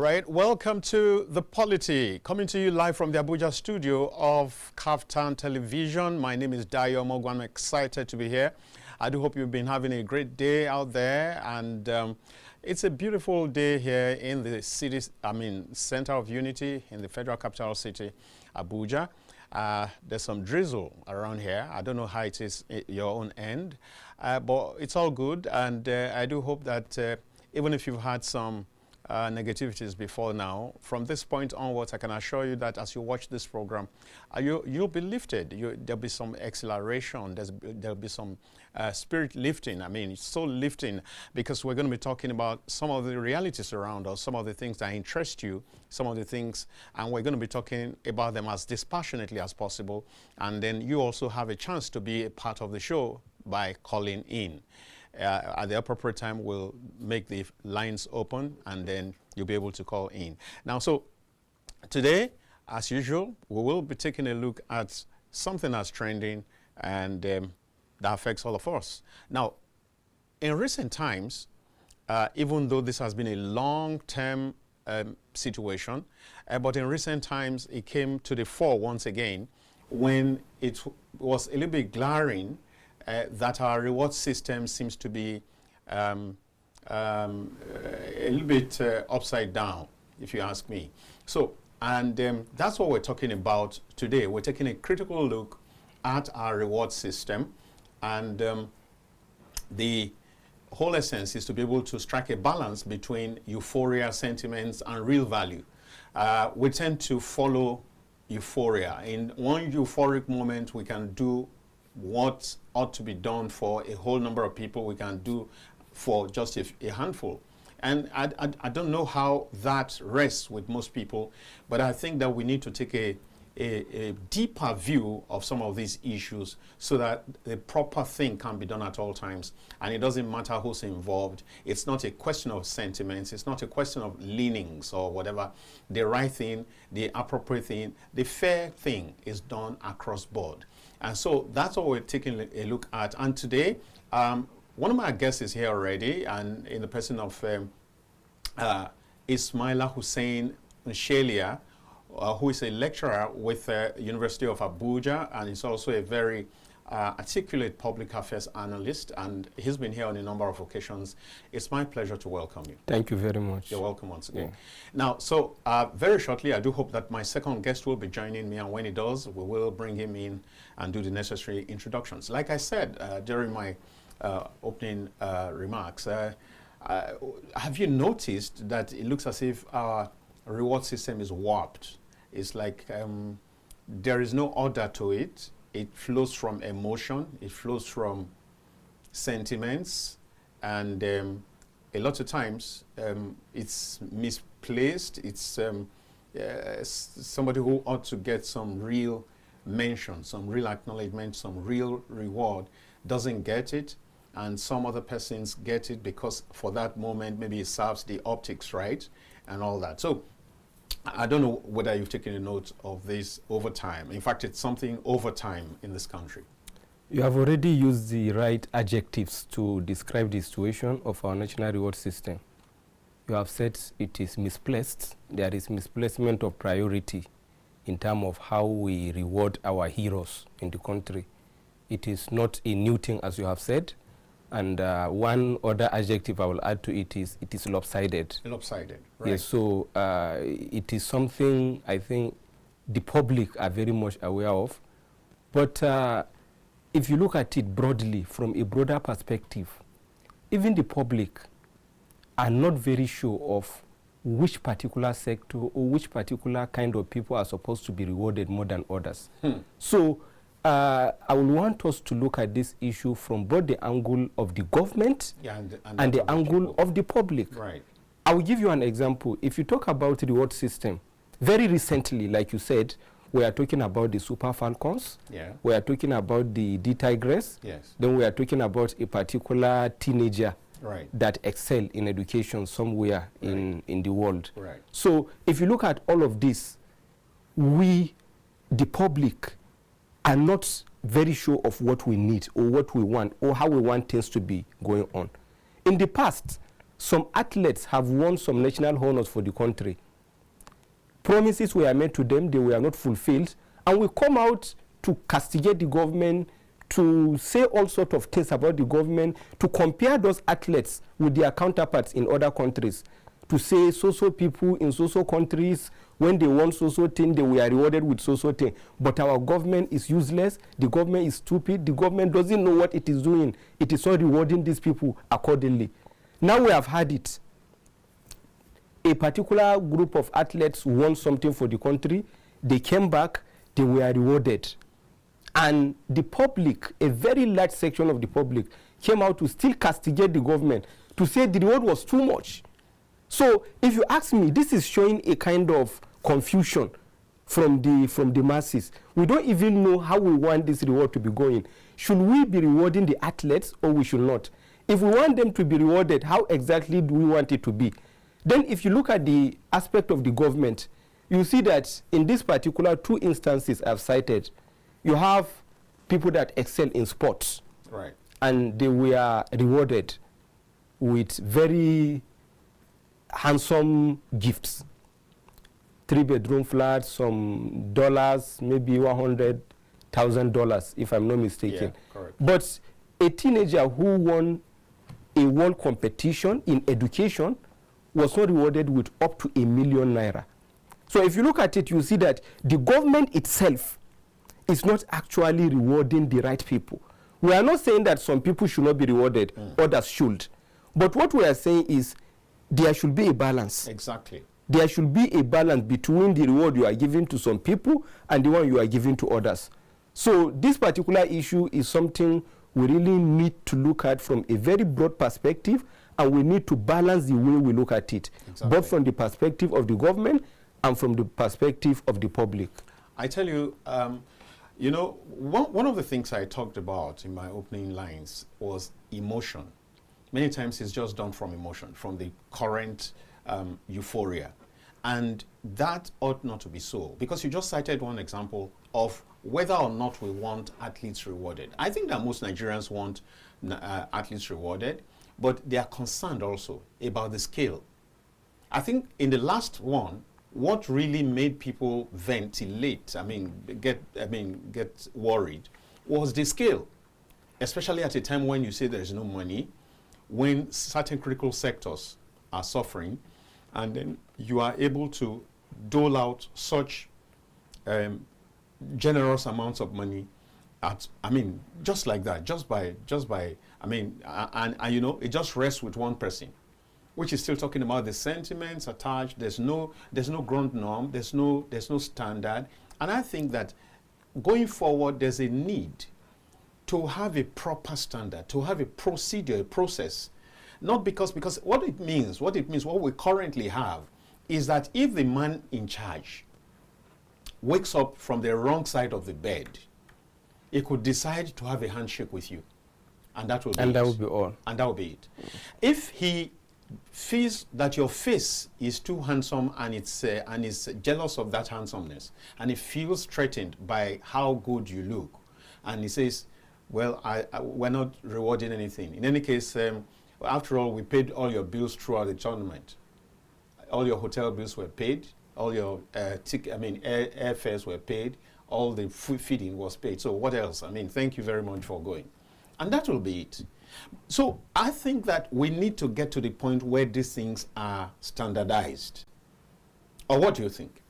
right, welcome to The Polity, coming to you live from the Abuja studio of KAFTAN Television. My name is Dayo Mogu. I'm excited to be here. I do hope you've been having a great day out there, and it's a beautiful day here in the city, center of unity in the federal capital city, Abuja. There's some drizzle around here. I don't know how it is at your own end, but it's all good, and I do hope that even if you've had some negativities before now, from this point onwards, I can assure you that as you watch this program, you'll be lifted. There'll be some acceleration. There'll be some spirit lifting. I mean, it's so lifting because we're going to be talking about some of the realities around us, some of the things that interest you, some of the things, and we're going to be talking about them as dispassionately as possible. And then you also have a chance to be a part of the show by calling in. At the appropriate time, we'll make the lines open, and then you'll be able to call in. Now, so today, as usual, we will be taking a look at something that's trending and that affects all of us. Now, in recent times, even though this has been a long-term situation, but in recent times, it came to the fore once again when it was a little bit glaring that our reward system seems to be a little bit upside down, if you ask me. So, and that's what we're talking about today. We're taking a critical look at our reward system, and the whole essence is to be able to strike a balance between euphoria sentiments and real value. We tend to follow euphoria. In one euphoric moment, we can do what ought to be done for a whole number of people, we can do for just a handful. And I don't know how that rests with most people, but I think that we need to take a deeper view of some of these issues so that the proper thing can be done at all times. And it doesn't matter who's involved. It's not a question of sentiments. It's not a question of leanings or whatever. The right thing, the appropriate thing, the fair thing is done across board. And so that's what we're taking a look at. And today, one of my guests is here already, and in the person of Ismaila Hussein Nshelia, who is a lecturer with the University of Abuja, and is also a very articulate public affairs analyst, and he's been here on a number of occasions. It's my pleasure to welcome you. Thank you very much. You're welcome once again. Yeah. Now, so very shortly, I do hope that my second guest will be joining me, and when he does, we will bring him in and do the necessary introductions. Like I said during my opening remarks, have you noticed that it looks as if our reward system is warped? It's like there is no order to it. It flows from emotion, it flows from sentiments, and a lot of times it's misplaced. It's somebody who ought to get some real mention, some real acknowledgement, some real reward doesn't get it, and some other persons get it because for that moment maybe it serves the optics right and all that. So I don't know whether you've taken a note of this over time. In fact, it's something over time in this country. You have already used the right adjectives to describe the situation of our national reward system. You have said it is misplaced. There is misplacement of priority in terms of how we reward our heroes in the country. It is not a new thing, as you have said. And one other adjective I will add to it is lopsided. Lopsided, right. Yes, so it is something I think the public are very much aware of. But if you look at it broadly, from a broader perspective, even the public are not very sure of which particular sector or which particular kind of people are supposed to be rewarded more than others. So I would want us to look at this issue from both the angle of the government and the angle of the public. Right. I will give you an example. If you talk about the reward system, very recently, like you said, we are talking about the Super Falcons. Yeah. We are talking about the D-Tigress. Yes. Then we are talking about a particular teenager that excel in education somewhere in the world. Right. So if you look at all of this, we, the public, are not very sure of what we need or what we want or how we want things to be going on. In the past, some athletes have won some national honors for the country. Promises were made to them, they were not fulfilled, and we come out to castigate the government, to say all sorts of things about the government, to compare those athletes with their counterparts in other countries, to say so-so people in so-so countries, when they won so-so thing, they were rewarded with so-so thing. But our government is useless, the government is stupid, the government doesn't know what it is doing. It is not rewarding these people accordingly. Now we have had it. A particular group of athletes won something for the country, they came back, they were rewarded. And the public, a very large section of the public, came out to still castigate the government, to say the reward was too much. So if you ask me, this is showing a kind of confusion from the masses. We don't even know how we want this reward to be going. Should we be rewarding the athletes or we should not? If we want them to be rewarded, how exactly do we want it to be? Then if you look at the aspect of the government, you see that in this particular two instances I've cited, you have people that excel in sports. Right. And they were rewarded with very handsome gifts. 3-bedroom flats, some dollars, maybe $100,000, if I'm not mistaken. Yeah, correct. But a teenager who won a world competition in education was not rewarded with up to ₦1 million. So if you look at it, you see that the government itself is not actually rewarding the right people. We are not saying that some people should not be rewarded, others should. But what we are saying is there should be a balance. Exactly. There should be a balance between the reward you are giving to some people and the one you are giving to others. So this particular issue is something we really need to look at from a very broad perspective, and we need to balance the way we look at it, both from the perspective of the government and from the perspective of the public. I tell you, you know, one of the things I talked about in my opening lines was emotion. Many times it's just done from emotion, from the current euphoria. And that ought not to be so, because you just cited one example of whether or not we want athletes rewarded. I think that most Nigerians want athletes rewarded, but they are concerned also about the scale. I think in the last one, what really made people ventilate, get worried, was the scale, especially at a time when you say there's no money, when certain critical sectors are suffering, and then you are able to dole out such generous amounts of money at, just like that, just by, and you know, it just rests with one person, which is still talking about the sentiments attached. There's no ground norm, there's no standard. And I think that going forward, there's a need to have a proper standard, to have a procedure, a process. Not because what it means, what we currently have is that if the man in charge wakes up from the wrong side of the bed, he could decide to have a handshake with you. And that will be it. And that will be all. And that will be it. If he feels that your face is too handsome and is jealous of that handsomeness, and he feels threatened by how good you look, and he says, well, we're not rewarding anything. In any case, after all, we paid all your bills throughout the tournament. All your hotel bills were paid. All your airfares were paid. All the food feeding was paid. So what else? Thank you very much for going. And that will be it. So I think that we need to get to the point where these things are standardized. Or what do you think?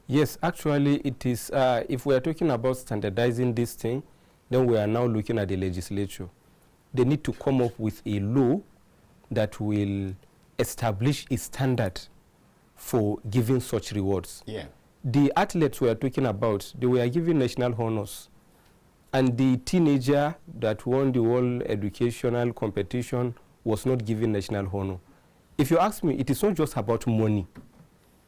Yes, actually it is. If we are talking about standardizing this thing, then we are now looking at the legislature. They need to come up with a law that will establish a standard for giving such rewards. Yeah. The athletes we are talking about, they were given national honors. And the teenager that won the world educational competition was not given national honor. If you ask me, it is not just about money.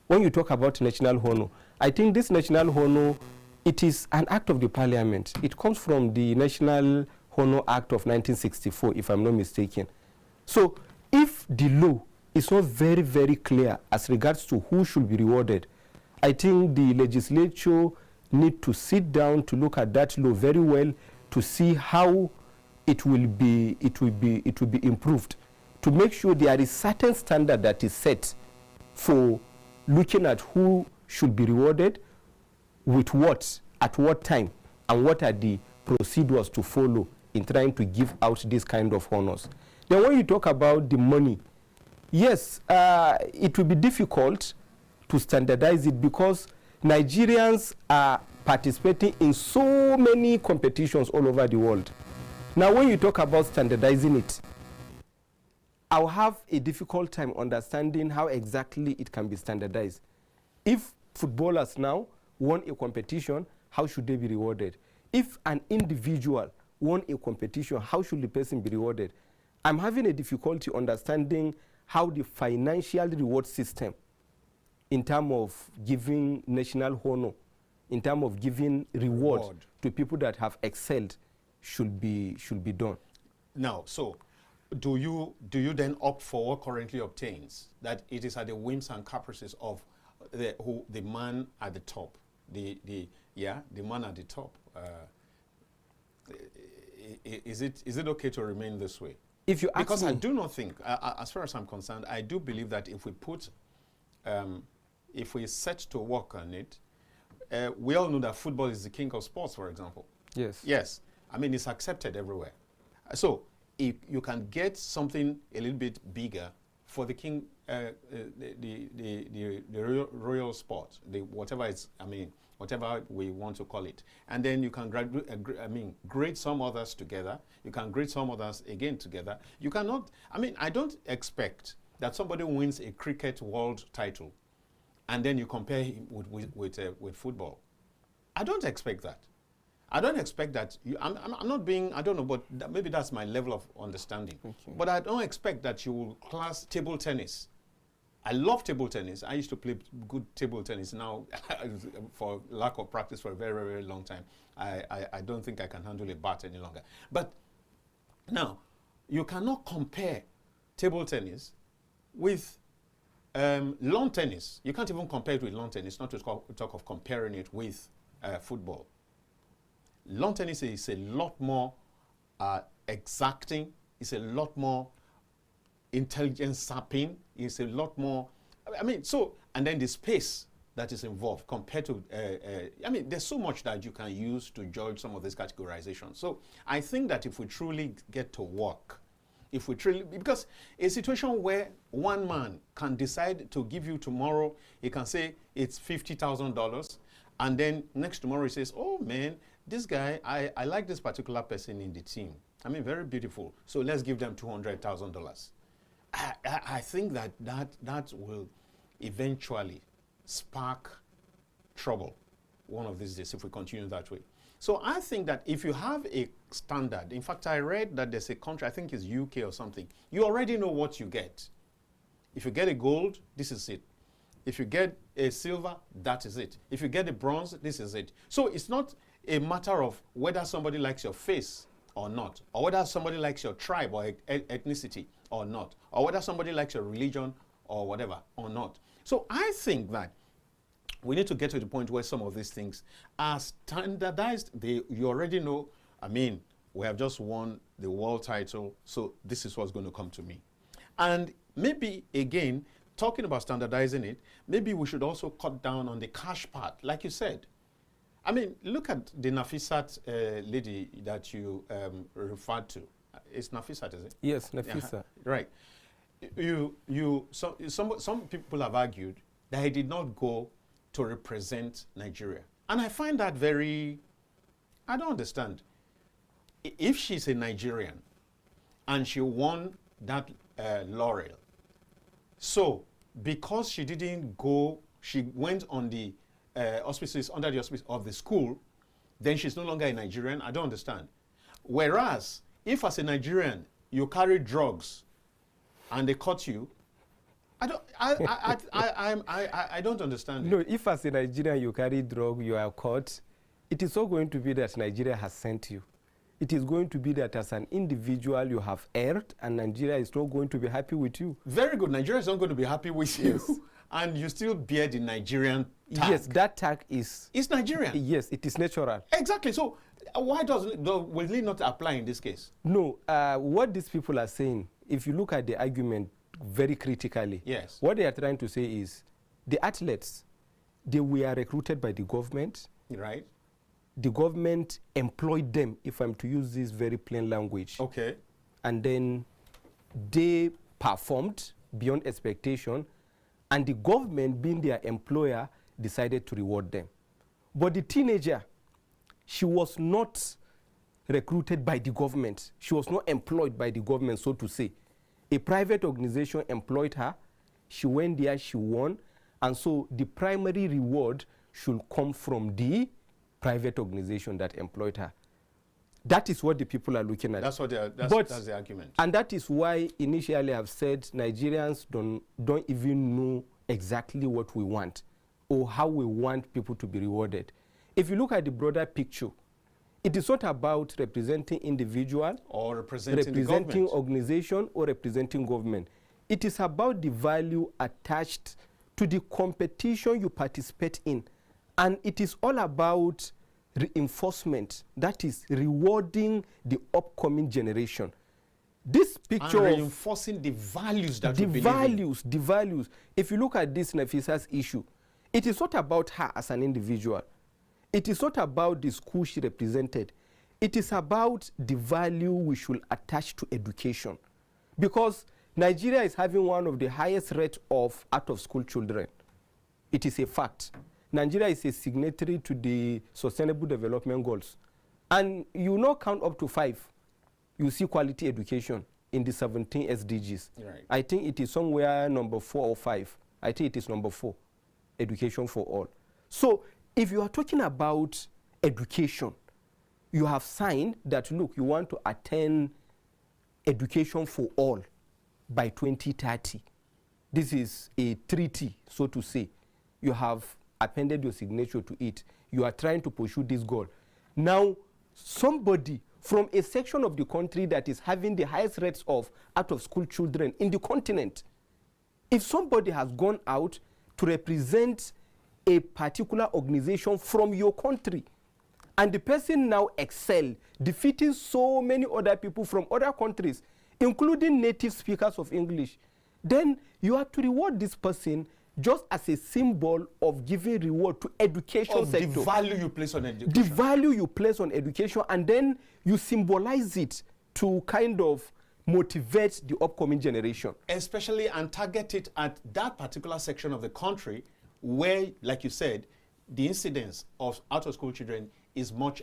When you talk about national honor, I think this national honor, it is an act of the parliament. It comes from the National Honor Act of 1964, if I'm not mistaken. So if the law is not very, very clear as regards to who should be rewarded, I think the legislature need to sit down to look at that law very well to see how it will be improved. to make sure there is certain standard that is set for looking at who should be rewarded with what, at what time, and what are the procedures to follow in trying to give out this kind of honors. Then when you talk about the money, yes, it will be difficult to standardize it because Nigerians are participating in so many competitions all over the world. Now, when you talk about standardizing it, I'll have a difficult time understanding how exactly it can be standardized. If footballers now won a competition, how should they be rewarded? If an individual won a competition, how should the person be rewarded? I'm having a difficulty understanding how the financial reward system, in terms of giving national honor, in terms of giving reward to people that have excelled, should be done. Now, so do you then opt for what currently obtains, that it is at the whims and caprices of the man at the top, the man at the top? Is it okay to remain this way? If you ask because me, I do not think, as far as I'm concerned, I do believe that if we put, if we set to work on it, we all know that football is the king of sports, for example. Yes. Yes. I mean, it's accepted everywhere. So if you can get something a little bit bigger for the king, the royal sport, whatever it's, I mean, whatever we want to call it, and then you can grade some others together. You can grade some others again together. You cannot. I mean, I don't expect that somebody wins a cricket world title, and then you compare him with football. I don't expect that. I don't expect that. I'm not being, I don't know, but maybe that's my level of understanding. Okay. But I don't expect that you will class table tennis. I love table tennis. I used to play good table tennis. Now, for lack of practice for a very, very, very long time, I don't think I can handle a bat any longer. But now, you cannot compare table tennis with lawn tennis. You can't even compare it with lawn tennis, not to talk of comparing it with football. Lawn tennis is a lot more exacting. It's a lot more intelligence sapping. It's a lot more, I mean, so, and then the space that is involved compared to, I mean, there's so much that you can use to judge some of these categorizations. So I think that if we truly get to work, if we truly, because a situation where one man can decide to give you tomorrow, he can say it's $50,000, and then next tomorrow he says, oh man, this guy, I like this particular person in the team. I mean, very beautiful. So let's give them $200,000. I think that will eventually spark trouble one of these days if we continue that way. So I think that if you have a standard, in fact, I read that there's a country, I think it's UK or something, you already know what you get. If you get a gold, this is it. If you get a silver, that is it. If you get a bronze, this is it. So it's not a matter of whether somebody likes your face or not, or whether somebody likes your tribe or ethnicity or not, or whether somebody likes your religion or whatever or not. So I think that we need to get to the point where some of these things are standardized. You already know, I mean, we have just won the world title, so this is what's going to come to me. And maybe, again, talking about standardizing it, maybe we should also cut down on the cash part, like you said. I mean, look at the Nafisat lady that you referred to. It's Nafisat, is it? Yes, Nafisa. Yeah, right. Some people have argued that he did not go to represent Nigeria. And I find that very, I don't understand. If she's a Nigerian and she won that laurel, so because she didn't go, she went on the auspices, under the auspices of the school, then she's no longer a Nigerian. I don't understand. Whereas, if as a Nigerian you carry drugs and they caught you, I don't understand. No, if as a Nigerian you carry drug, you are caught, it is not going to be that Nigeria has sent you. It is going to be that as an individual you have erred, and Nigeria is not going to be happy with you. Very good. Nigeria is not going to be happy with you. Yes. And you still bear the Nigerian tag. Yes, that tag is... It's Nigerian. Yes, it is natural. Exactly. So why will it not apply in this case? No, what these people are saying if you look at the argument very critically, yes, what they are trying to say is the athletes, they were recruited by the government. Right. The government employed them, if I'm to use this very plain language. Okay. And then they performed beyond expectation, and the government, being their employer, decided to reward them. But the teenager, she was not recruited by the government. She was not employed by the government, so to say. A private organization employed her. She went there, she won. And so the primary reward should come from the private organization that employed her. That is what the people are looking at. That's what that's the argument. And that is why initially I've said Nigerians don't even know exactly what we want or how we want people to be rewarded. If you look at the broader picture, it is not about representing individual or representing organization or representing government. It is about the value attached to the competition you participate in. And it is all about reinforcement, that is rewarding the upcoming generation. This picture and reinforcing the values that the values. If you look at this Nafisa's issue, it is not about her as an individual. It is not about the school she represented. It is about the value we should attach to education. Because Nigeria is having one of the highest rates of out-of-school children. It is a fact. Nigeria is a signatory to the Sustainable Development Goals. And you now count up to 5. You see quality education in the 17 SDGs. Right. I think it is somewhere number 4 or 5. I think it is number 4, education for all. So if you are talking about education, you have signed that, look, you want to attain education for all by 2030. This is a treaty, so to say. You have appended your signature to it. You are trying to pursue this goal. Now, somebody from a section of the country that is having the highest rates of out-of-school children in the continent, if somebody has gone out to represent a particular organization from your country, and the person now excel, defeating so many other people from other countries, including native speakers of English, then you have to reward this person just as a symbol of giving reward to education sector. The value you place on education. The value you place on education, and then you symbolize it to kind of motivate the upcoming generation. Especially and target it at that particular section of the country where, like you said, the incidence of out-of-school children is much...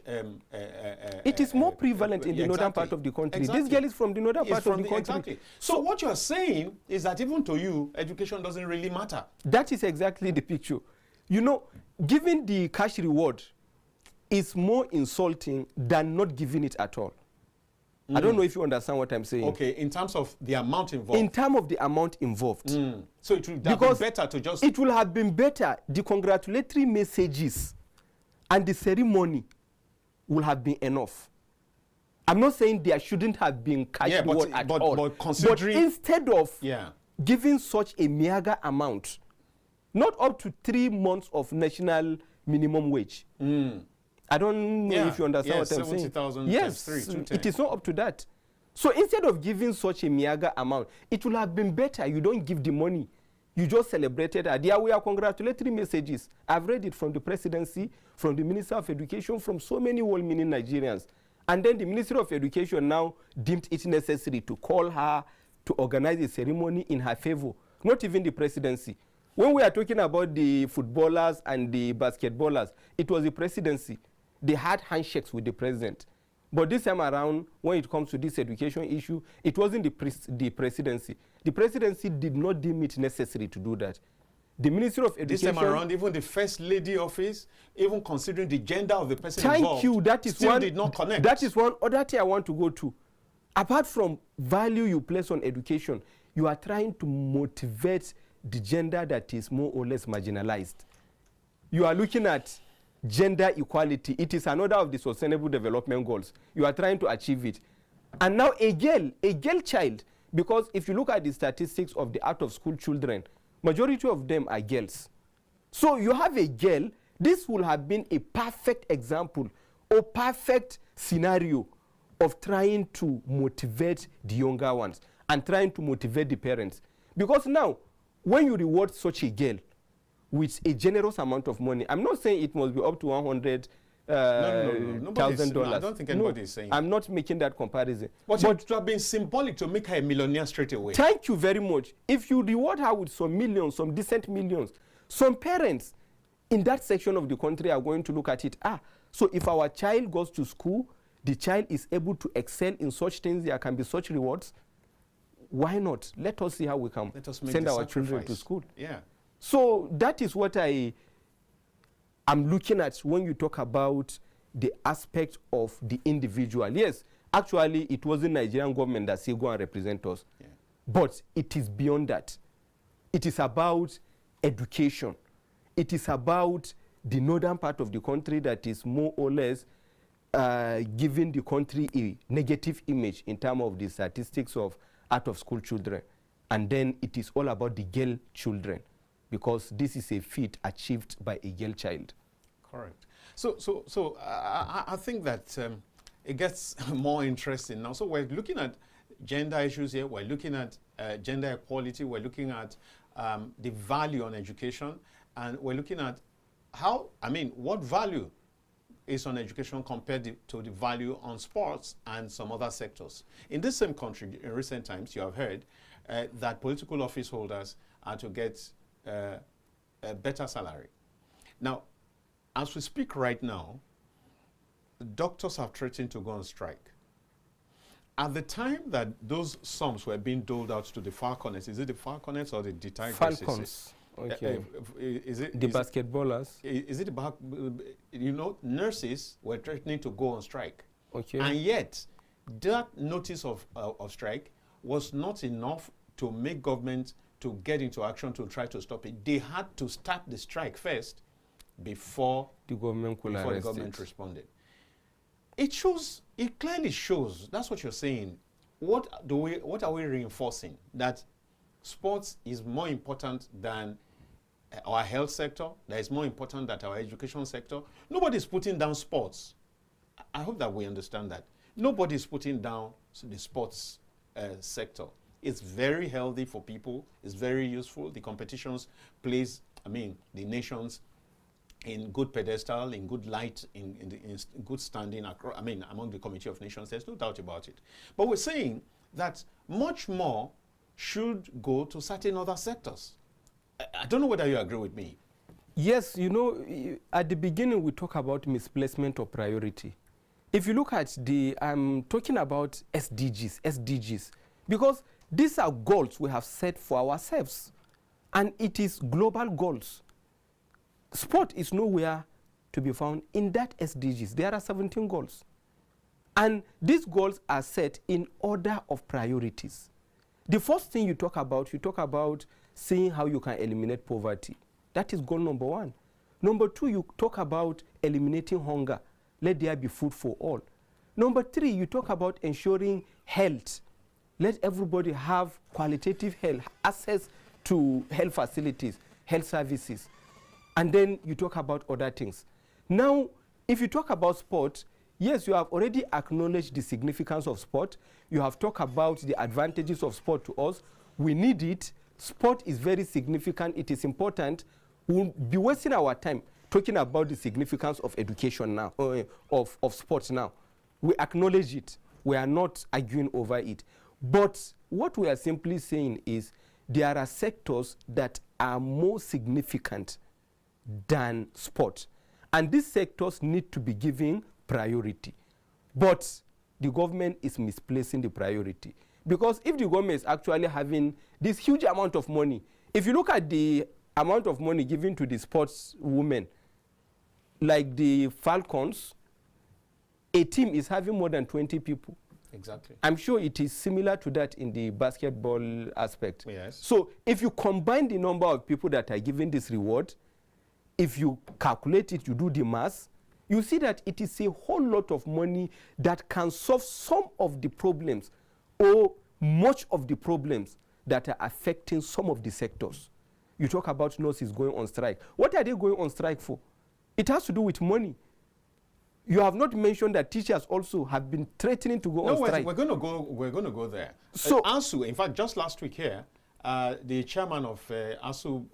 it is more prevalent in the northern part of the country. Exactly. This girl is from the northern part of the country. Exactly. So what you're saying is that even to you, education doesn't really matter. That is exactly the picture. You know, giving the cash reward is more insulting than not giving it at all. I don't know if you understand what I'm saying. Okay, in terms of the amount involved. In terms of the amount involved. So it would have been better to just... It will have been better. The congratulatory messages and the ceremony will have been enough. I'm not saying there shouldn't have been cash reward at all. But considering... But instead of giving such a meager amount, not up to 3 months of national minimum wage. I don't know if you understand what I'm saying. 70,000 yes, 3, it is not up to that. So instead of giving such a meager amount, it would have been better you don't give the money. You just celebrated her. There were congratulatory messages. I've read it from the presidency, from the Minister of Education, from so many well-meaning Nigerians. And then the Ministry of Education now deemed it necessary to call her to organize a ceremony in her favor. Not even the presidency. When we are talking about the footballers and the basketballers, it was the presidency. They had handshakes with the president. But this time around, when it comes to this education issue, it wasn't the presidency. The presidency did not deem it necessary to do that. The Ministry of Education... This time around, even the First Lady office, even considering the gender of the person involved, still did not connect. That is one other thing I want to go to. Apart from value you place on education, you are trying to motivate the gender that is more or less marginalized. You are looking at gender equality. It is another of the Sustainable Development Goals. You are trying to achieve it. And now a girl child, because if you look at the statistics of the out-of-school children, majority of them are girls. So you have a girl, this will have been a perfect example or perfect scenario of trying to motivate the younger ones. and trying to motivate the parents. Because now, when you reward such a girl with a generous amount of money, I'm not saying it must be up to $100,000. No, I don't think anybody is saying I'm not making that comparison. But it would have been symbolic to make her a millionaire straight away. Thank you very much. If you reward her with some millions, some decent millions, some parents in that section of the country are going to look at it. So if our child goes to school, the child is able to excel in such things, there can be such rewards. Why not? Let us see how we can send our children to school. Yeah. So that is what I'm looking at when you talk about the aspect of the individual. Yes, actually, it wasn't Nigerian government that said go and represent us. Yeah. But it is beyond that. It is about education. It is about the northern part of the country that is more or less giving the country a negative image in terms of the statistics of out-of-school children. And then it is all about the girl children, because this is a feat achieved by a girl child. Correct. So I think that it gets more interesting now. So we're looking at gender issues here. We're looking at gender equality. We're looking at the value on education. And we're looking at what value is on education compared to the value on sports and some other sectors. In this same country, in recent times, you have heard that political office holders are to get a better salary. Now, as we speak right now, doctors have threatened to go on strike. At the time that those sums were being doled out to the falconers, is it the falconers or the DTAH? Falcons. Okay. Is it the basketballers? Is it about, nurses were threatening to go on strike. Okay. And yet, that notice of strike was not enough to make government to get into action to try to stop it. They had to start the strike first before the government responded. It clearly shows, that's what you're saying. What are we reinforcing? That sports is more important than our health sector, that is more important than our education sector. Nobody's putting down sports. I hope that we understand that. Nobody's putting down the sports sector. It's very healthy for people. It's very useful. The competitions place, the nations in good pedestal, in good light, in good standing, among the Committee of Nations. There's no doubt about it. But we're saying that much more should go to certain other sectors. I don't know whether you agree with me. Yes, at the beginning we talk about misplacement of priority. If you look at I'm talking about SDGs, because these are goals we have set for ourselves, and it is global goals. Sport is nowhere to be found in that SDGs. There are 17 goals. And these goals are set in order of priorities. The first thing you talk about seeing how you can eliminate poverty. That is goal number 1. Number 2, you talk about eliminating hunger. Let there be food for all. Number 3, you talk about ensuring health. Let everybody have qualitative health, access to health facilities, health services. And then you talk about other things. Now, if you talk about sport, yes, you have already acknowledged the significance of sport. You have talked about the advantages of sport to us. We need it. Sport is very significant. It is important. We'll be wasting our time talking about the significance of education now, of sports now. We acknowledge it. We are not arguing over it. But what we are simply saying is there are sectors that are more significant than sport. And these sectors need to be given priority. But the government is misplacing the priority. Because if the government is actually having this huge amount of money, if you look at the amount of money given to the sports women, like the Falcons, a team is having more than 20 people. Exactly. I'm sure it is similar to that in the basketball aspect. Yes. So if you combine the number of people that are given this reward, if you calculate it, you do the math, you see that it is a whole lot of money that can solve some of the problems or much of the problems that are affecting some of the sectors. You talk about nurses going on strike. What are they going on strike for? It has to do with money. You have not mentioned that teachers also have been threatening to go on strike. We're going to go there. So ASU, in fact, just last week here, the chairman of ASU,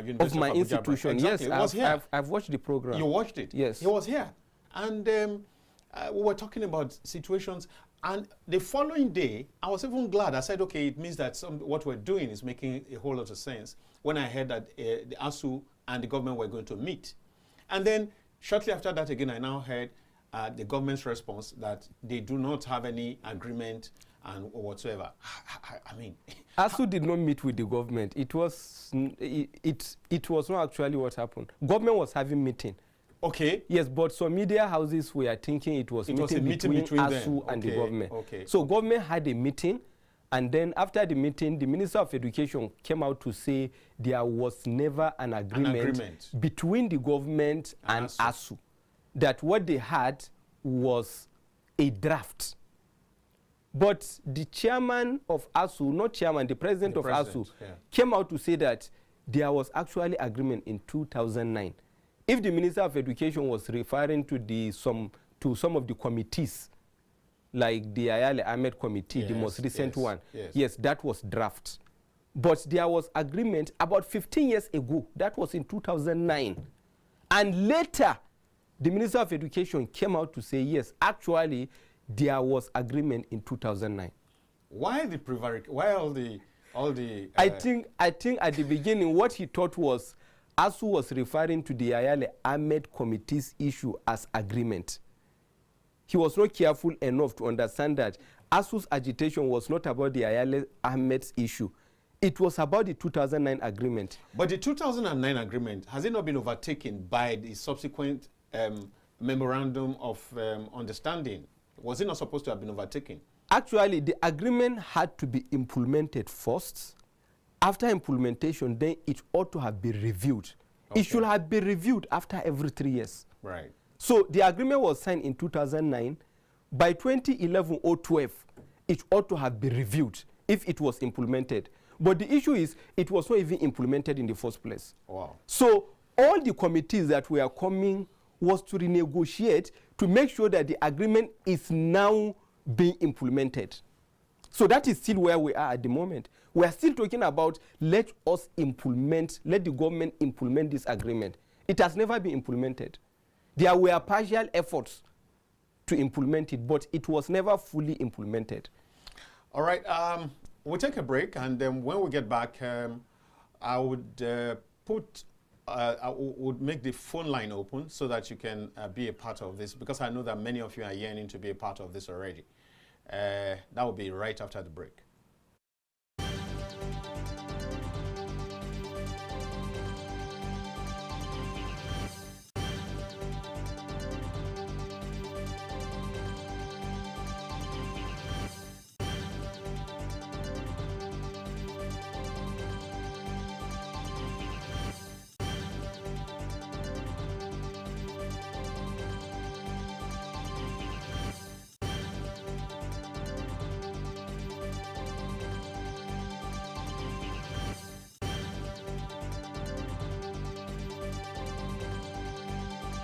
University of my institution, exactly, yes, was here. I've watched the program. You watched it? Yes. He was here. And we were talking about situations. And the following day, I was even glad. I said, okay, it means that what we're doing is making a whole lot of sense when I heard that the ASU and the government were going to meet. And then shortly after that, again, I now heard the government's response that they do not have any agreement and whatsoever. I mean, ASU did not meet with the government. It was not actually what happened. Government was having meeting. Okay. Yes, but some media houses were thinking it was meeting between ASU and the government. Okay. So government had a meeting, and then after the meeting, the Minister of Education came out to say there was never an agreement between the government and ASU. That what they had was a draft. But the chairman of ASU, not chairman, the president of ASU, came out to say that there was actually agreement in 2009. If the Minister of Education was referring to some of the committees, like the Ayale Ahmed committee, the most recent one, yes, that was draft. But there was agreement about 15 years ago. That was in 2009. And later, the Minister of Education came out to say, yes, actually, there was agreement in 2009. Why the why all the I think at the beginning, what he thought was ASU was referring to the Ayale Ahmed Committee's issue as agreement. He was not careful enough to understand that ASU's agitation was not about the Ayale Ahmed's issue. It was about the 2009 agreement. But the 2009 agreement, has it not been overtaken by the subsequent memorandum of understanding? Was it not supposed to have been overtaken? Actually, the agreement had to be implemented first. After implementation, then it ought to have been reviewed. Okay. It should have been reviewed after every 3 years. Right. So the agreement was signed in 2009. By 2011 or 12, it ought to have been reviewed if it was implemented. But the issue is, it was not even implemented in the first place. Wow. So all the committees that were coming was to renegotiate to make sure that the agreement is now being implemented. So that is still where we are at the moment. We are still talking about let the government implement this agreement. It has never been implemented. There were partial efforts to implement it, but it was never fully implemented. All right, we'll take a break, and then when we get back, I would I would make the phone line open so that you can be a part of this, because I know that many of you are yearning to be a part of this already. That will be right after the break.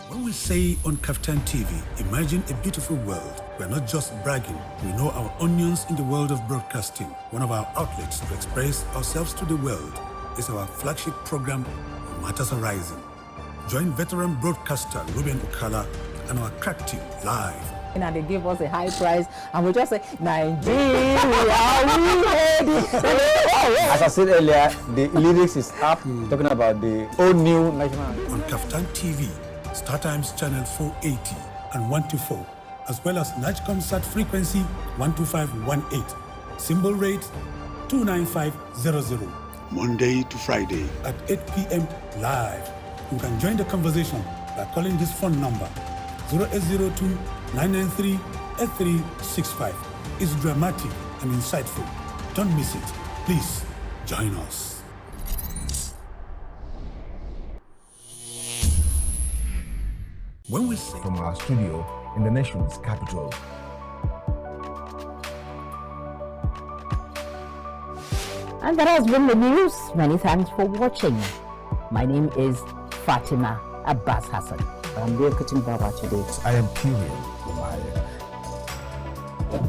When we say on KAFTAN TV, imagine a beautiful world, we're not just bragging. We know our onions in the world of broadcasting. One of our outlets to express ourselves to the world is our flagship program, Matters Arising. Join veteran broadcaster Ruben Okala and our crack team live. And they give us a high price, and we just say, Nigeria, we ready? As I said earlier, the lyrics is up, talking about the old new national. On KAFTAN TV, StarTimes channel 480 and 124, as well as NIGCOMSAT frequency 12518, symbol rate 29500. Monday to Friday at 8 p.m. live. You can join the conversation by calling this phone number 0802-993-8365. It's dramatic and insightful. Don't miss it. Please join us. When we say from our studio in the nation's capital. And that has been the news. Many thanks for watching. My name is Fatima Abbas Hassan. I'm their kitchen barber today. I am Kirian Umaye.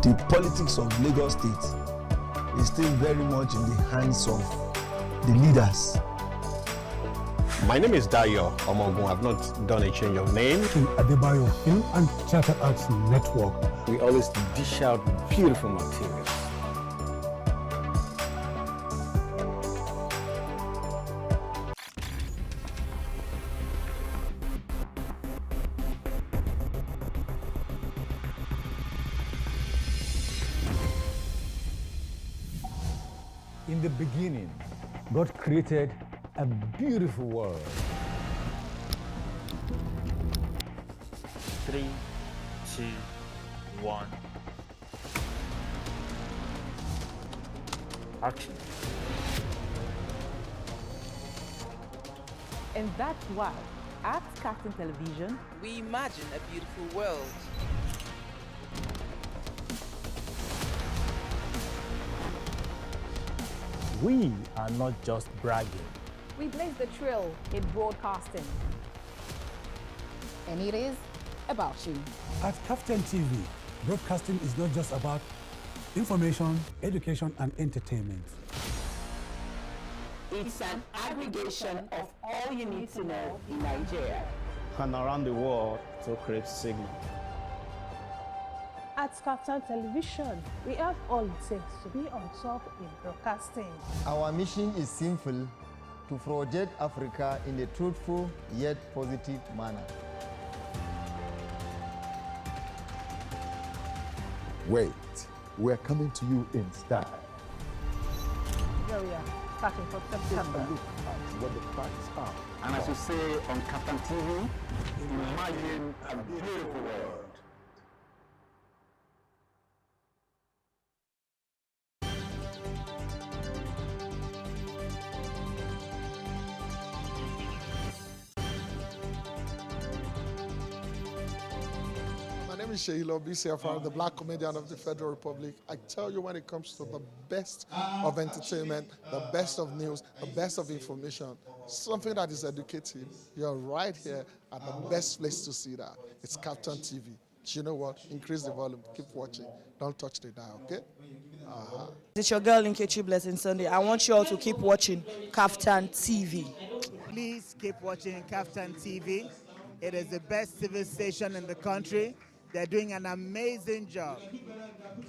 The politics of Lagos State is still very much in the hands of the leaders. My name is Dayo Omogun. I've not done a change of name. To Adebayo Film and Theatre Arts Network. We always dish out beautiful materials. In the beginning, God created a beautiful world. 3, 2, 1. Action. And that's why, at KAFTAN Television, we imagine a beautiful world. We are not just bragging. We blaze the trail in broadcasting. And it is about you. At KAFTAN TV, broadcasting is not just about information, education, and entertainment. it's an aggregation of all you need to know in Nigeria and around the world to create signal. At KAFTAN Television, we have all it takes to be on top in broadcasting. Our mission is simple: to project Africa in a truthful yet positive manner. Wait, we're coming to you in style. Here we are, starting from September. Look at what the facts are. And as you say on KAFTAN TV, imagine a beautiful world. My name is Sheilo BCFR, the Black Comedian of the Federal Republic. I tell you, when it comes to the best of entertainment, the best of news, the best of information, something that is educative, you're right here at the best place to see that. It's KAFTAN TV. You know what? Increase the volume. Keep watching. Don't touch the dial, okay? It's your girl Nkechi Blessing Sunday. I want you all to keep watching KAFTAN TV. Please keep watching KAFTAN TV. It is the best TV station in the country. They're doing an amazing job.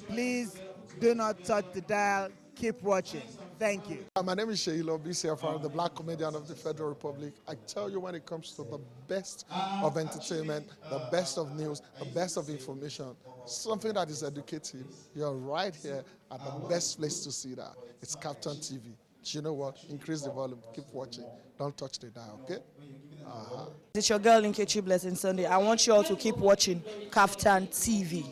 Please do not touch the dial. Keep watching. Thank you. My name is Sheilo BCFR, the Black Comedian of the Federal Republic. I tell you, when it comes to the best of entertainment, the best of news, the best of information, something that is educative, you're right here at the best place to see that. It's KAFTAN TV. You know what? Increase the volume. Keep watching. Don't touch the dial, okay? It's your girl Nkechi Blessing Sunday. I want you all to keep watching KAFTAN TV.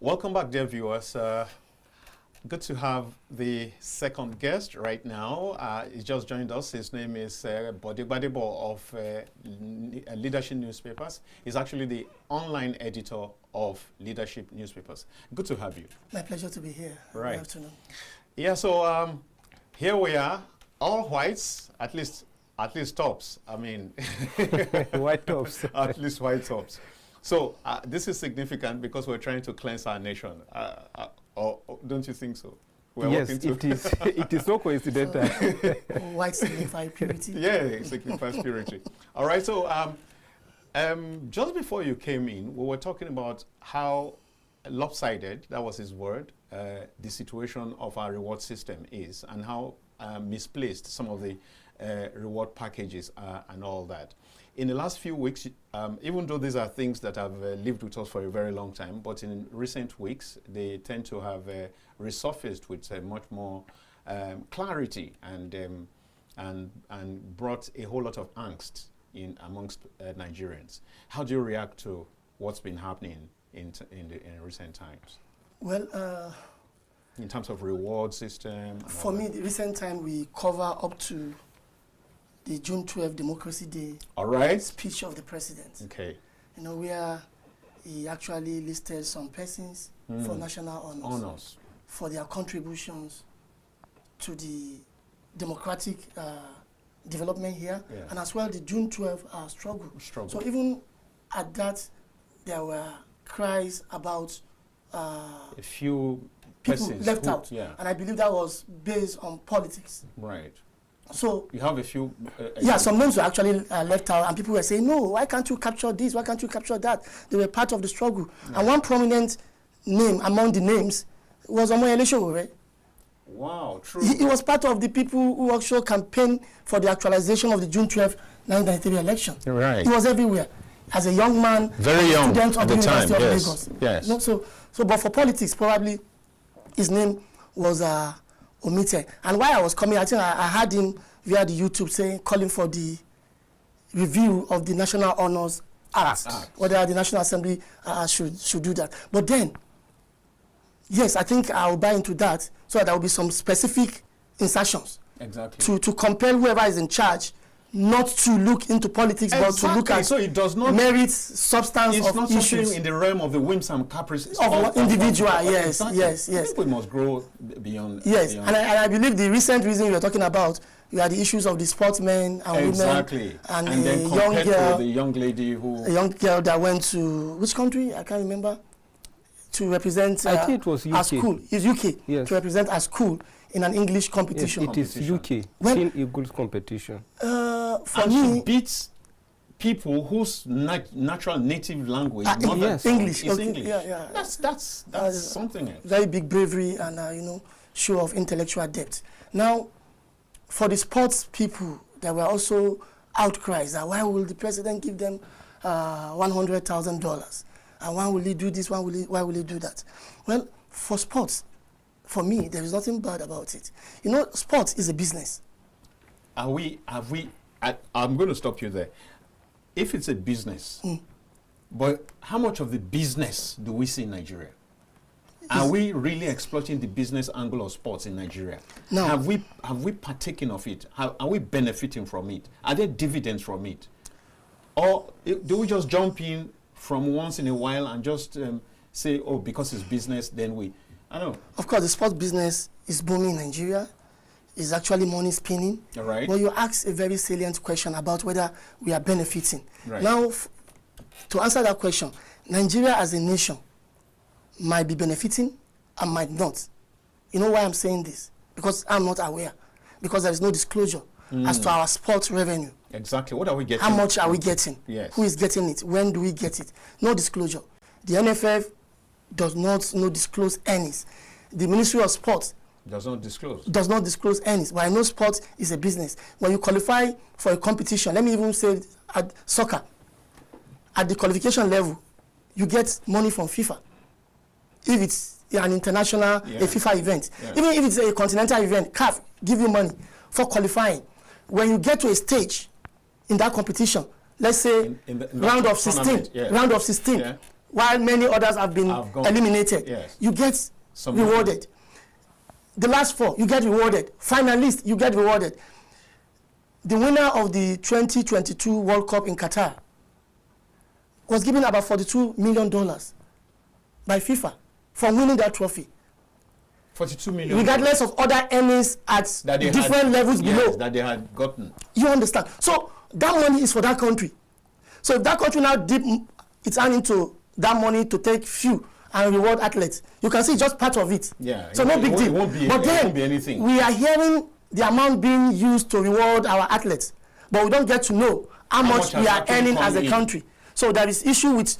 Welcome back, dear viewers. Good to have the second guest right now. He's just joined us. His name is Bode Gbadebo of Leadership Newspapers. He's actually the online editor of Leadership Newspapers. Good to have you. My pleasure to be here. Right. Good afternoon. Yeah, so here we are, all whites, at least tops. I mean, white tops. At least white tops. So this is significant because we're trying to cleanse our nation. Or don't you think so? Yes, it is. It is so coincidental. White signifies purity. Yeah, it signifies purity. All right. So just before you came in, we were talking about how lopsided, that was his word, the situation of our reward system is, and how misplaced some of the reward packages are, and all that. In the last few weeks, even though these are things that have lived with us for a very long time, but in recent weeks, they tend to have resurfaced with much more clarity and brought a whole lot of angst amongst Nigerians. How do you react to what's been happening in recent times? Well, in terms of reward system? For me, the recent time we cover up to the June 12 Democracy Day speech of the president. Okay. You know, where he actually listed some persons for national honors for their contributions to the democratic development here, and as well the June 12 struggle. So even at that, there were cries about a few people left out, and I believe that was based on politics. Right. So you have a few. Some names were actually left out, and people were saying, "No, why can't you capture this? Why can't you capture that?" They were part of the struggle, and one prominent name among the names was Omoyele Sowore. Wow, true. He was part of the people who also campaigned for the actualization of the June 12, 1993 election. Right. He was everywhere. As a young man, very young student of the University of yes. Lagos. Yes. No, so but for politics, probably his name was omitted. And while I was coming, I think I heard him via the YouTube calling for the review of the National Honors Act, whether the National Assembly should do that. But then, yes, I think I'll buy into that, so that there will be some specific insertions to compel whoever is in charge not to look into politics, but to look at so it does not merit, substance it's of not issues. Something in the realm of the whims and caprices of individual. Yes. I think we must grow beyond. Yes, beyond and I believe the recent reason you're talking about, you are the issues of the sportsmen and women, and then young girl, the young lady who a young girl that went to which country? I can't remember. To represent I think it was UK. Our school. It's UK. Yes. To represent our school in an English competition. Yes, it is UK. Teen Eagles competition. For me, she beats people whose natural native language English. is Okay. English. Yeah. That's something else. Very big bravery and show of intellectual depth. Now, for the sports people, there were also outcries that why will the president give them $100,000? And why will he do this? Why will he do that? Well, for sports, for me, there is nothing bad about it. You know, sports is a business. I'm going to stop you there. If it's a business, but how much of the business do we see in Nigeria? Are we really exploiting the business angle of sports in Nigeria? No. Have we partaken of it? Are we benefiting from it? Are there dividends from it? Or do we just jump in from once in a while and just say, oh, because it's business, then I don't know. Of course, the sports business is booming in Nigeria. It's actually money spinning. All right. But you ask a very salient question about whether we are benefiting. Right. Now, to answer that question, Nigeria as a nation might be benefiting and might not. You know why I'm saying this? Because I'm not aware. Because there is no disclosure as to our sports revenue. Exactly. What are we getting? How much are we getting? Yes. Who is getting it? When do we get it? No disclosure. The NFF does not disclose earnings. The Ministry of Sports does not disclose earnings. But I know sports is a business. When you qualify for a competition, let me even say at soccer, at the qualification level, you get money from FIFA. If it's an international, a FIFA event, even if it's a continental event, CAF give you money for qualifying. When you get to a stage in that competition, let's say in round of 16, while many others have been eliminated, you get rewarded. The last 4, you get rewarded. Finalists, you get rewarded. The winner of the 2022 World Cup in Qatar was given about $42 million by FIFA for winning that trophy. 42 million. Regardless of other earnings at different levels below. That they had gotten. You understand? So that money is for that country. So if that country now dip its hand into that money to take few and reward athletes, you can see just part of it. Yeah. So no big deal. But then we are hearing the amount being used to reward our athletes, but we don't get to know how much we are earning as a country. So there is issue with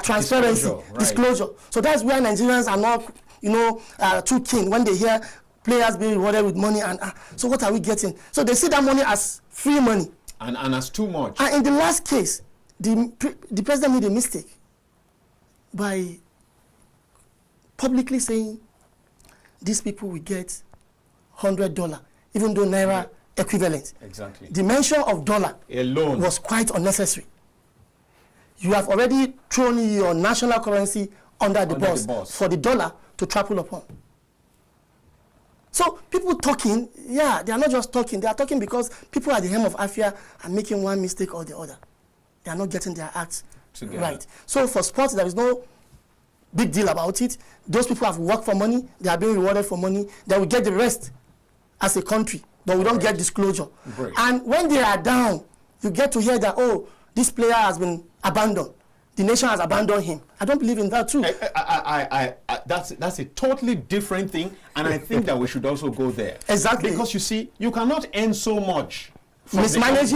transparency, disclosure. So that's where Nigerians are not, too keen when they hear players being rewarded with money. And so what are we getting? So they see that money as free money. And as too much. And in the last case, the president made a mistake by publicly saying these people will get $100, even though Naira equivalent. Exactly. The mention of dollar alone was quite unnecessary. You have already thrown your national currency under the bus for the dollar to trample upon. So people talking, yeah, they are not just talking. They are talking because people at the helm of AFIA are making one mistake or the other. They are not getting their acts right. So for sports, there is no big deal about it. Those people have worked for money. They are being rewarded for money. They will get the rest as a country, but we don't get disclosure. Great. And when they are down, you get to hear that, oh, this player has been abandoned. The nation has abandoned him. I don't believe in that too. That's a totally different thing, and I think that we should also go there. Exactly. Because you see, you cannot earn so much, mismanage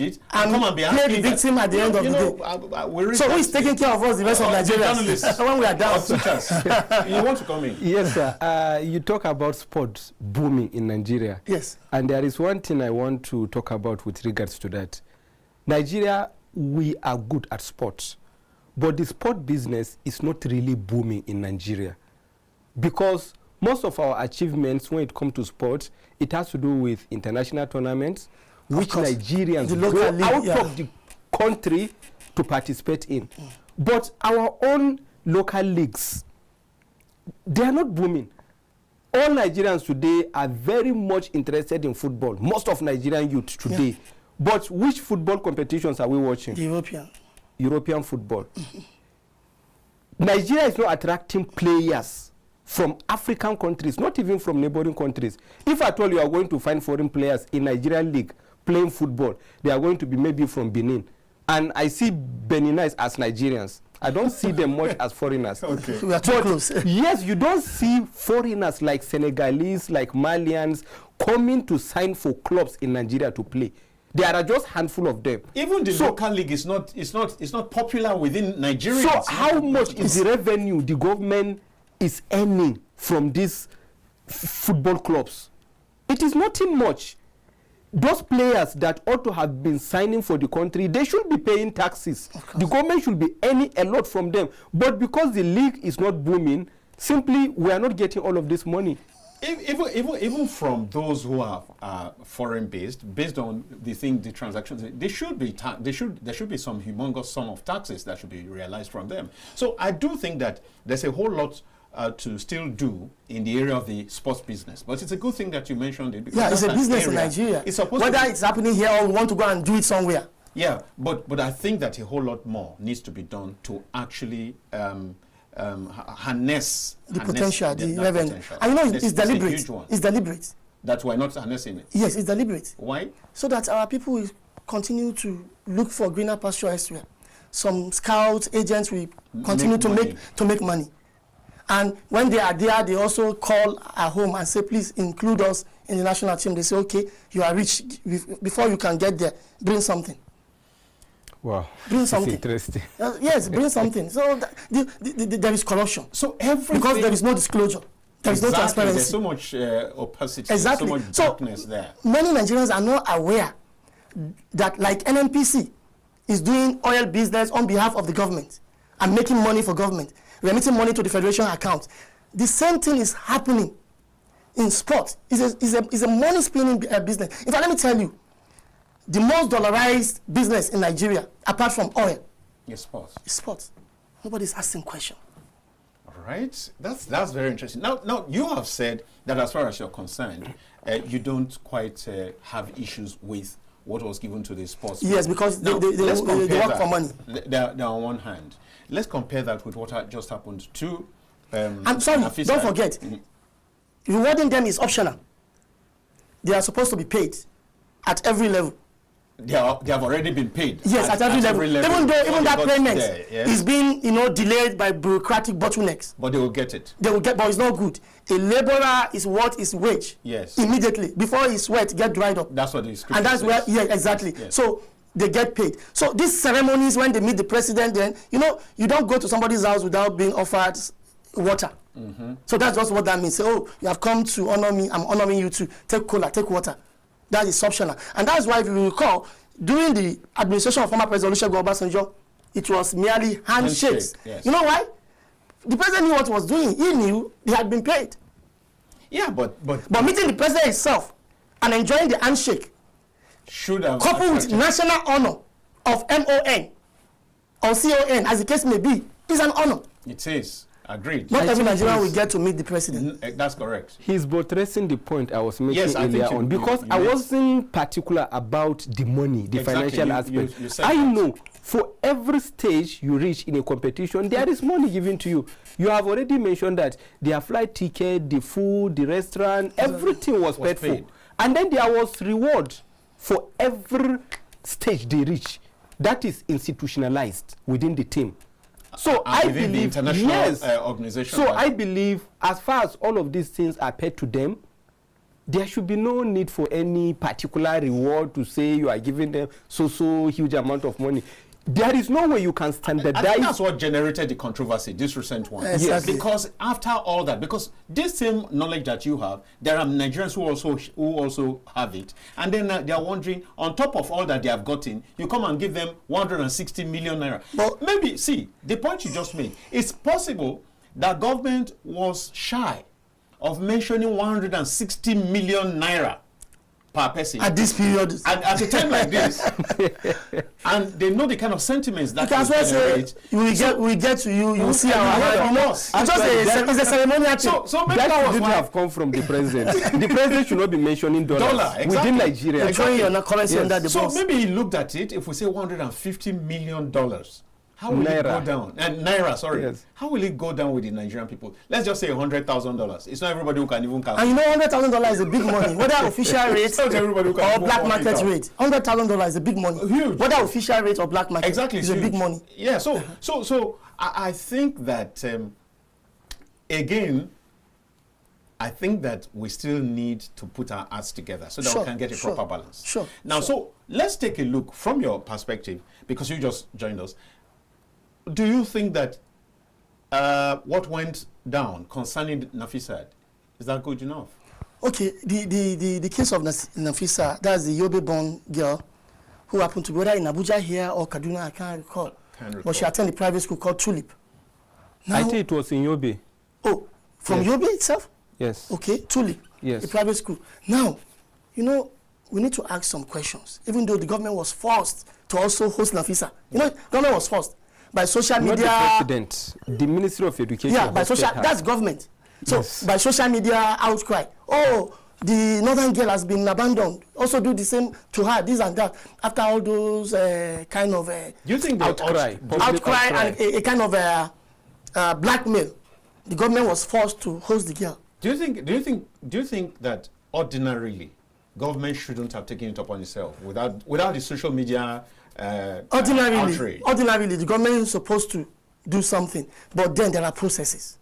it, and come and be asking play the victim at the end of the day. So who is taking care of us, the rest of Nigeria, when we are down? You want to come in? Yes, sir. You talk about sports booming in Nigeria. Yes. And there is one thing I want to talk about with regards to that. Nigeria, we are good at sports, but the sport business is not really booming in Nigeria, because most of our achievements when it comes to sports, it has to do with international tournaments, which Nigerians go out of the country to participate in. But our own local leagues, they are not booming. All Nigerians today are very much interested in football, most of Nigerian youth today. Yeah. But which football competitions are we watching? The European football. Nigeria is not attracting players from African countries, not even from neighboring countries. If at all you are going to find foreign players in Nigerian league playing football, they are going to be maybe from Benin. And I see Beninites as Nigerians. I don't see them much as foreigners. Okay. We are too close. Yes, you don't see foreigners like Senegalese, like Malians coming to sign for clubs in Nigeria to play. There are just a handful of them. Even the local league is not popular within Nigeria. So how much is the revenue the government is earning from these football clubs? It is nothing much. Those players that ought to have been signing for the country, they should be paying taxes. The government should be earning a lot from them. But because the league is not booming, simply we are not getting all of this money. Even from those who are foreign based on the transactions, there should be some humongous sum of taxes that should be realized from them. So I do think that there's a whole lot to still do in the area of the sports business. But it's a good thing that you mentioned it. Yeah, it's a business in Nigeria. It's supposed whether it's happening here or we want to go and do it somewhere. Yeah, but I think that a whole lot more needs to be done to actually harness the potential, the revenue. And you know, it's deliberate. It's deliberate. That's why not harnessing it. Yes, it's deliberate. Why? So that our people will continue to look for greener pasture elsewhere. Some scouts, agents will continue to make money. And when they are there, they also call our home and say, please include us in the national team. They say, okay, you are rich. Before you can get there, bring something. Wow, bring something. Interesting. Yes, bring something. So there is corruption. So everything, because there is no disclosure, there is no transparency. There's so much opacity, so much darkness there. Many Nigerians are not aware that, like NNPC is doing oil business on behalf of the government and making money for government, remitting money to the federation account. The same thing is happening in sport. It's a money spinning business. In fact, let me tell you, the most dollarized business in Nigeria, apart from oil, is sports. Is sports. Nobody's asking questions. All right, that's very interesting. Now you have said that as far as you're concerned, you don't quite have issues with what was given to the sports. Yes, because they work for money. They're on one hand. Let's compare that with what just happened to. I'm sorry, don't forget, rewarding them is optional. They are supposed to be paid at every level. They have already been paid. Yes, at every level. Even that payment is being delayed by bureaucratic bottlenecks. But they will get it. They will get, but it's not good. A laborer is worth his wage. Yes. Immediately before his sweat get dried up. That's what the scripture and that's says. where exactly. Yes. So they get paid. So these ceremonies when they meet the president, then you don't go to somebody's house without being offered water. Mm-hmm. So that's just what that means. Say, oh, you have come to honor me. I'm honoring you too. Take cola, take water. That is optional. And that's why, if you recall, during the administration of former President Olusegun Obasanjo, it was merely handshakes. Yes. You know why? The president knew what he was doing. He knew he had been paid. Yeah, but meeting the president itself and enjoying the handshake should have coupled with national honor of MON or CON, as the case may be, is an honor. It is. Agreed. Not every Nigerian will get to meet the president. That's correct. He's buttressing the point I was making earlier on, because I wasn't particular about the money, the financial aspect. I know for every stage you reach in a competition, there is money given to you. You have already mentioned that their flight ticket, the food, the restaurant, everything was paid for. And then there was reward for every stage they reach. That is institutionalized within the team. So I believe, the international organization. So I believe, as far as all of these things are paid to them, there should be no need for any particular reward to say you are giving them so huge amount of money. There is no way you can standardize. I think that's what generated the controversy, this recent one. Exactly. Yes, because after all that, because this same knowledge that you have, there are Nigerians who also have it, and then they are wondering, on top of all that they have gotten, you come and give them 160 million naira. But maybe, see, the point you just made, it's possible that government was shy of mentioning 160 million naira per person at this period, at a time like this, and they know the kind of sentiments that we get to you. You see our it's a ceremonial thing. So maybe that shouldn't have come from the president. The president should not be mentioning dollars within Nigeria. So maybe he looked at it. If we say $150 million. How will it go down? And naira, sorry. Yes. How will it go down with the Nigerian people? Let's just say $100,000. It's not everybody who can even calculate. And you know, $100,000 is a big money, whether official rate or black market rate. $100,000 is a big money. Huge. Whether official rate or black market is a big money. Yeah. So I think that again, I think that we still need to put our hearts together so that we can get a proper balance. Now, so let's take a look from your perspective, because you just joined us. Do you think that what went down concerning Nafisa, is that good enough? Okay, the case of Nafisa, that's the Yobe-born girl who happened to be whether in Abuja here or Kaduna, I can't recall. But she attended a private school called Tulip. Now, I think it was in Yobe. Oh, from Yobe itself? Yes. Okay, Tulip, a private school. Now, you know, we need to ask some questions, even though the government was forced to also host Nafisa. You know, government was forced by social media. Not the president, the Ministry of Education. Yeah, by social, that's government. So by social media outcry, oh, the northern girl has been abandoned. Also do the same to her, this and that. After all those kind of you think outcry and a kind of blackmail, the government was forced to host the girl. Do you think that ordinarily government shouldn't have taken it upon itself without the social media ordinarily, the government is supposed to do something, but then there are processes.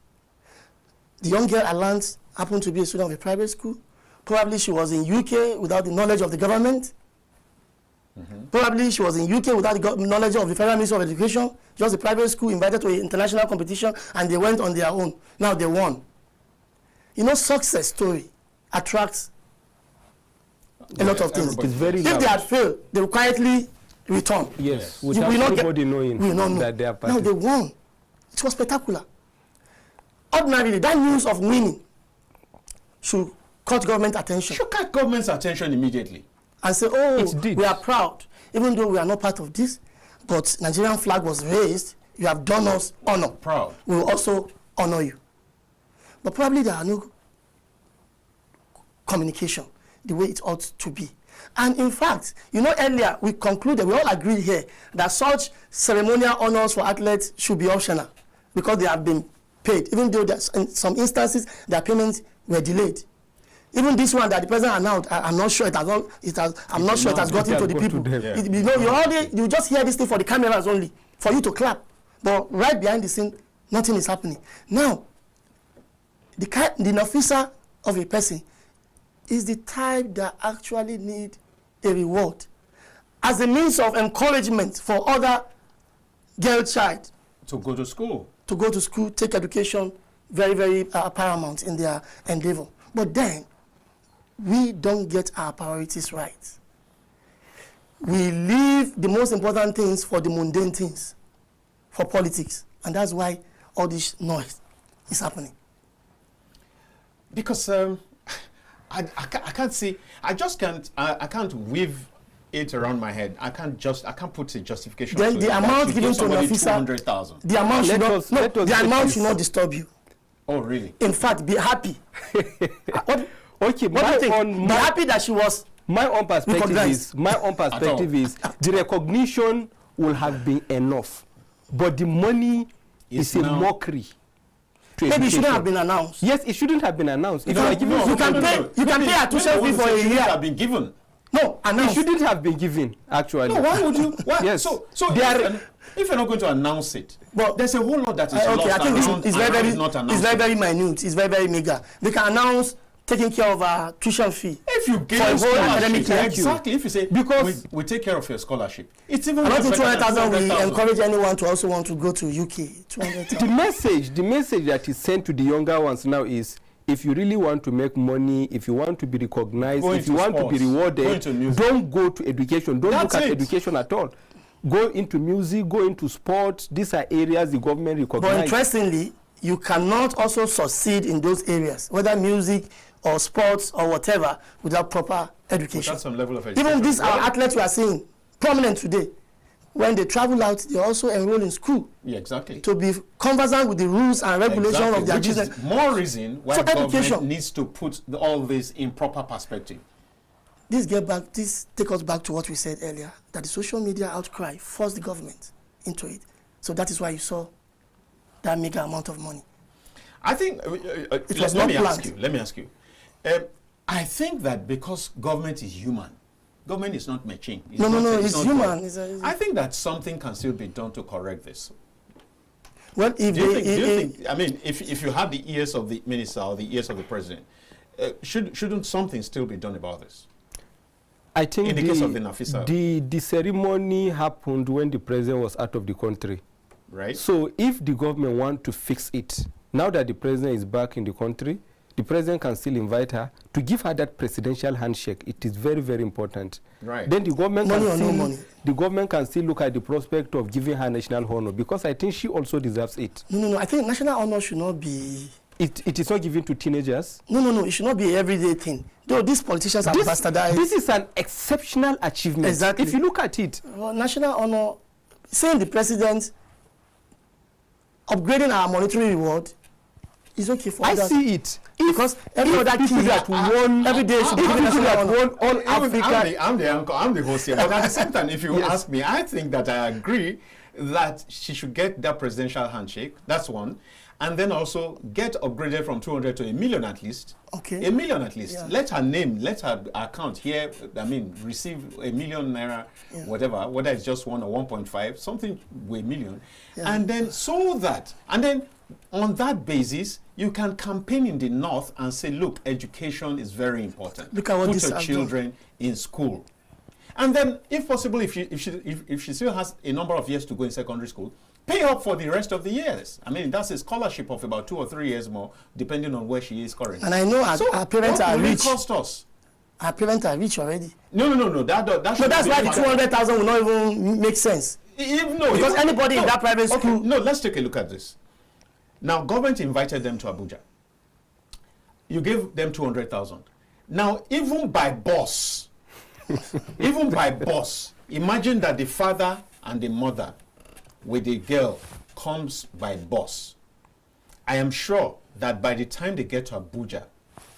The young girl Alance happened to be a student of a private school. Probably she was in UK without the knowledge of the government. Probably she was in UK without the knowledge of the Federal Ministry of Education. Just a private school invited to an international competition, and they went on their own. Now they won. You know, success story attracts a lot of things. It's very if they had failed, they will quietly return. Yes, without nobody knowing that they are part. Now they won. It was spectacular. Ordinarily, that news of winning should caught government attention. Should catch government's attention immediately. And say, oh, we are proud. Even though we are not part of this, but Nigerian flag was raised, you have done us honor. Proud. We will also honor you. But probably there are no communication the way it ought to be. And in fact, you know, earlier we concluded, we all agreed here, that such ceremonial honors for athletes should be optional because they have been paid, even though in some instances their payments were delayed. Even this one that the president announced, I'm not sure it has gotten to the people. You know, you just hear this thing for the cameras only, for you to clap. But right behind the scene, nothing is happening. Now, the Nafisa of a person is the type that actually need a reward as a means of encouragement for other girl child to go to school. To go to school, take education, very, very paramount in their endeavor. But then, we don't get our priorities right. We leave the most important things for the mundane things, for politics. And that's why all this noise is happening. Because I can't see, I can't weave it around my head. I can't put a justification. Then the amount given to an officer, 200,000. The amount should not. No, the amount should not disturb you. Oh, really? In fact, be happy. Okay, what do you think? Be happy that she was. My own perspective is the recognition will have been enough, but the money is a mockery. Maybe it shouldn't have been announced. Yes, it shouldn't have been announced. You can pay a tuition fee for a year. Have been given. No, announced. It shouldn't have been given. Actually. No, why would you? Why? Yes. So if you're not going to announce it, but there's a whole lot that is okay. I think it's very minute. It's very meager. They can announce taking care of a tuition fee. If you give a whole academic year, exactly. If you say because we take care of your scholarship, it's even. I don't think 200,000 we encourage anyone to also want to go to UK. 200,000. The message that is sent to the younger ones now is: if you really want to make money, if you want to be recognized, if you want to be rewarded, don't go to education. Don't look at education at all. Go into music, go into sports. These are areas the government recognizes. But interestingly, you cannot also succeed in those areas, whether music or sports or whatever, without proper education. Without some level of education. Even these are athletes we are seeing prominent today. When they travel out, they also enroll in school. Yeah, exactly. To be conversant with the rules and regulations of their business. Which is more reason why government needs to put all this in proper perspective. This take us back to what we said earlier, that the social media outcry forced the government into it. So that is why you saw that mega amount of money. I think, let me ask you. I think that because government is human, government is not machine. It's human. I think that something can still be done to correct this. Well, do you think, I mean, if you have the ears of the minister or the ears of the president, shouldn't something still be done about this? I think in the case of the Nafisa. The ceremony happened when the president was out of the country. Right. So if the government want to fix it, now that the president is back in the country, the president can still invite her to give her that presidential handshake. It is very, very important. Right. Then the government can still look at the prospect of giving her national honor, because I think she also deserves it. No. I think national honor should not be... It is not given to teenagers? No. It should not be an everyday thing. Though these politicians are bastardized. This is an exceptional achievement. Exactly. If you look at it. Well, national honor, saying the president upgrading our monetary reward is okay for us. I see it. Because every other key that won every day should be given national honor. All Africa. I'm the host here. But at the same time, if you ask me, I think that I agree that she should get that presidential handshake. That's one. And then also get upgraded from 200 to $1 million at least. Okay. $1 million at least. Yeah. Let her name, let her account here, receive $1 million naira, whatever, whether it's just 1 or 1.5, something with $1 million. Yeah. And then on that basis, you can campaign in the north and say, look, education is very important. Look at what Put your children in school. And then, if possible, if she still has a number of years to go in secondary school, pay up for the rest of the years. I mean, that's a scholarship of about 2 or 3 years more, depending on where she is currently. And I know our parents are rich. What will it cost us? Our parents are rich already. No. That's why the 200,000 will not even make sense. Because anybody in that private school... No, let's take a look at this. Now, government invited them to Abuja. You gave them 200,000. Now, even by boss, imagine that the father and the mother with the girl comes by bus. I am sure that by the time they get to Abuja,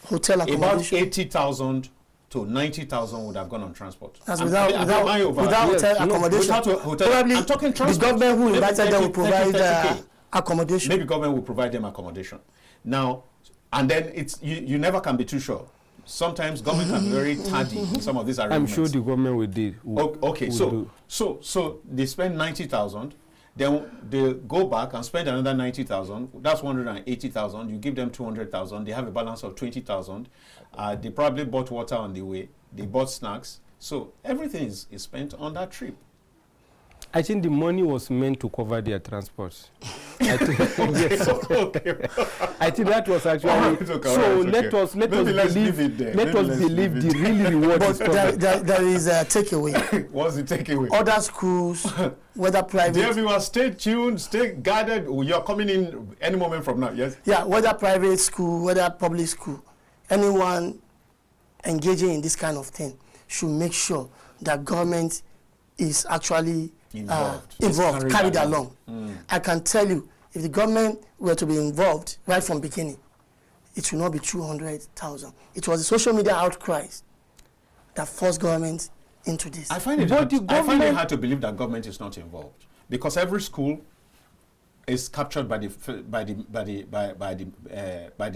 hotel accommodation, about 80,000 to 90,000 would have gone on transport. That's without hotel accommodation. Probably I'm talking transport. The government who invited them will provide accommodation. Maybe government will provide them accommodation. Now, and then you never can be too sure. Sometimes government can be very tardy in some of these arrangements. I'm sure the government will do. Okay, so they spend 90,000. Then they go back and spend another 90,000. That's 180,000. You give them 200,000. They have a balance of 20,000. They probably bought water on the way. They bought snacks. So everything is spent on that trip. I think the money was meant to cover their transport. I think that was actually so. Let us believe the really rewarding story. There is a takeaway. What's the takeaway? Other schools, whether private. Dear viewers, stay tuned, stay guarded. You're coming in any moment from now. Yes. Yeah, whether private school, whether public school, anyone engaging in this kind of thing should make sure that government is actually involved, carried along. I can tell you, if the government were to be involved right from beginning, it will not be 200,000. It was the social media outcries that forced government into this. I find it hard to believe that government is not involved, because every school is captured by the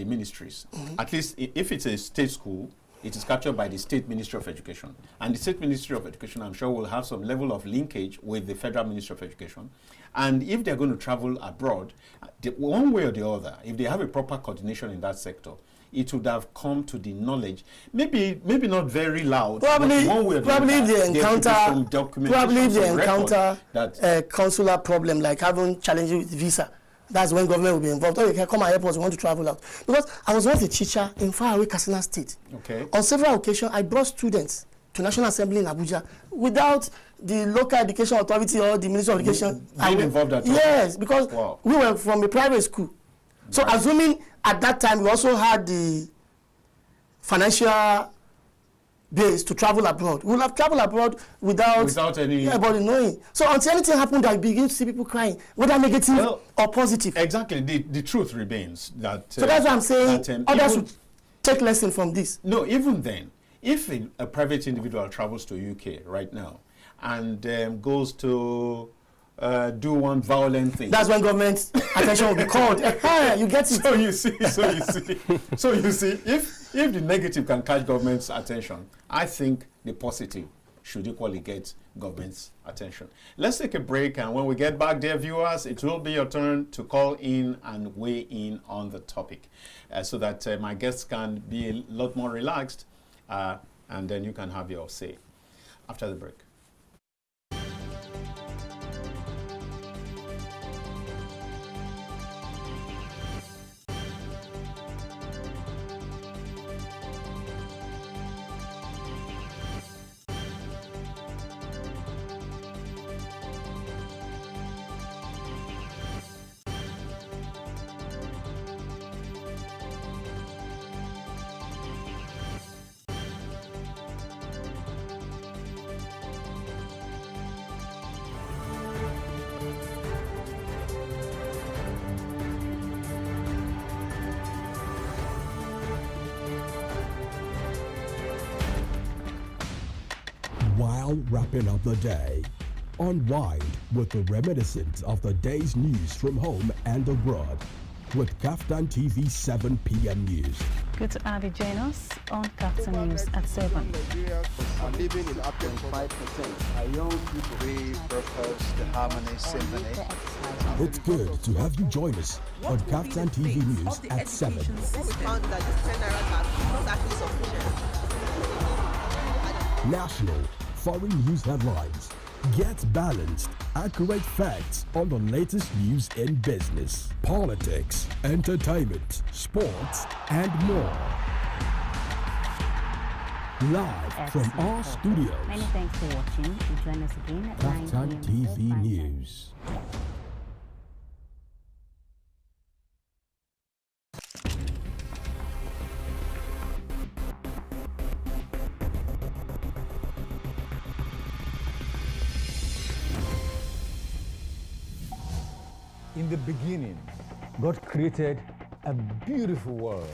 ministries. At least if it's a state school, it is captured by the State Ministry of Education. And the State Ministry of Education, I'm sure, will have some level of linkage with the Federal Ministry of Education. And if they're going to travel abroad, one way or the other, if they have a proper coordination in that sector, it would have come to the knowledge, maybe not very loud, probably, but one way or the probably other, they encounter a consular problem, like having challenges with visa. That's when government will be involved. Oh, you can come and help us, we want to travel out. Because I was once a teacher in faraway Katsina State. Okay. On several occasions, I brought students to National Assembly in Abuja without the local education authority or the Ministry of Education. Being involved at all? Yes, because we were from a private school. So assuming at that time we also had the financial base to travel abroad, we will have traveled abroad without anybody knowing. So until anything happened, I begin to see people crying, whether negative or positive. Exactly. The truth remains that. So that's what I'm saying. Others should take lesson from this. No, even then, if a private individual travels to UK right now and goes to do one violent thing, that's when government attention will be called. You get it. So you see, if the negative can catch government's attention, I think the positive should equally get government's attention. Let's take a break, and when we get back, dear viewers, it will be your turn to call in and weigh in on the topic, so that my guests can be a lot more relaxed, and then you can have your say after the break. While wrapping up the day, unwind with the reminiscence of the day's news from home and abroad with KAFTAN TV 7 p.m. News. Good to have you join us on KAFTAN News at 7. Are living in up to 5%. Are young people repurpose the Harmony Symphony. It's good to have you join us on KAFTAN TV News at 7. We found that the 10 naira tax is not actually sufficient. National, foreign news headlines. Get balanced, accurate facts on the latest news in business, politics, entertainment, sports, and more. Live from our studios. Many thanks for watching. Join us again at 9 KAFTAN TV News. In the beginning, God created a beautiful world.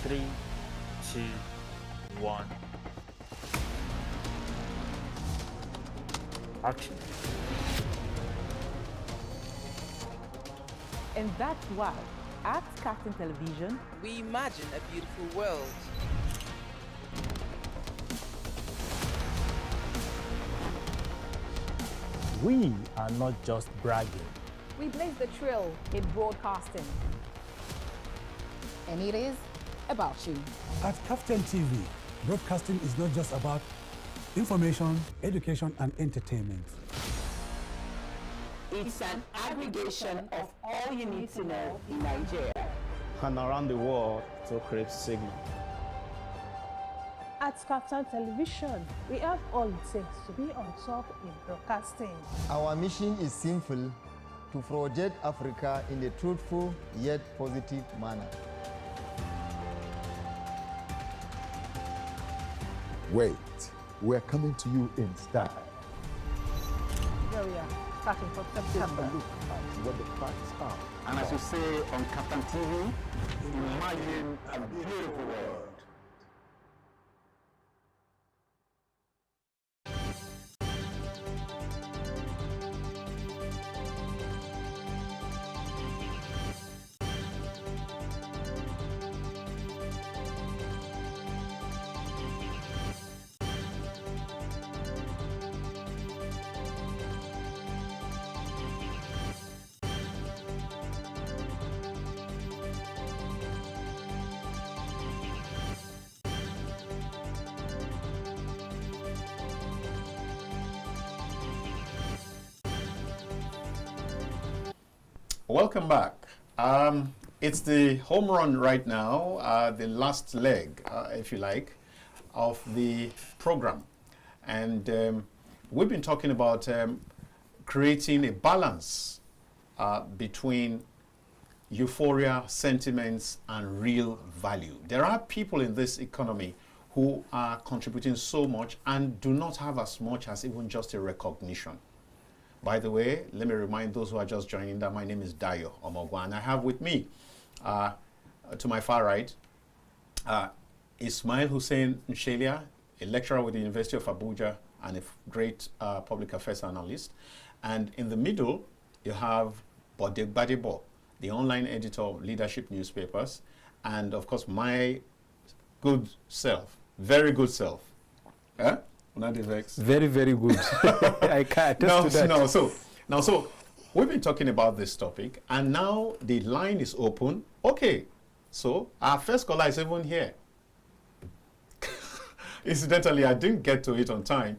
3, 2, 1. Action. And that's why, at KAFTAN Television, We imagine a beautiful world. We are not just bragging. we blaze the trail in broadcasting. And it is about you. At KAFTAN TV, broadcasting is not just about information, education, and entertainment. It's an aggregation of all you need to know in Nigeria and around the world to create signal. At KAFTAN Television, we have all it takes to be on top in broadcasting. Our mission is simple: to project Africa in a truthful yet positive manner. Wait, we're coming to you in style. Here we are, starting from September. Look at what the facts are. And as you say on Kaftan TV, imagine a beautiful world. Welcome back. It's the home run right now, the last leg, if you like, of the program. And we've been talking about creating a balance between euphoria, sentiments, and real value. There are people in this economy who are contributing so much and do not have as much as even just a recognition. By the way, let me remind those who are just joining that my name is Dayo Omogwa, and I have with me, to my far right, Ismail Hussein Nshelia, a lecturer with the University of Abuja and a great public affairs analyst. And in the middle, you have Bode Badebo, the online editor of leadership newspapers, and of course, my good self, very good self. Not vex. Very, very good. I can't attest to that. So we've been talking about this topic, and now the line is open. Okay, so our first caller is even here. Incidentally, I didn't get to it on time.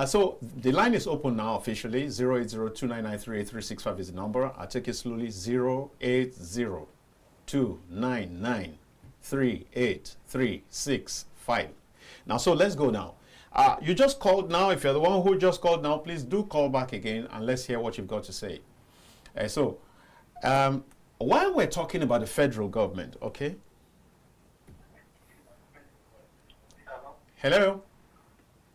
So the line is open now officially. 080-2993-8365 is the number. I'll take it slowly. 080-299-38365. Now, so let's go now. You just called now. If you're the one who just called now, please do call back again and let's hear what you've got to say. While we're talking about the federal government, okay? Hello?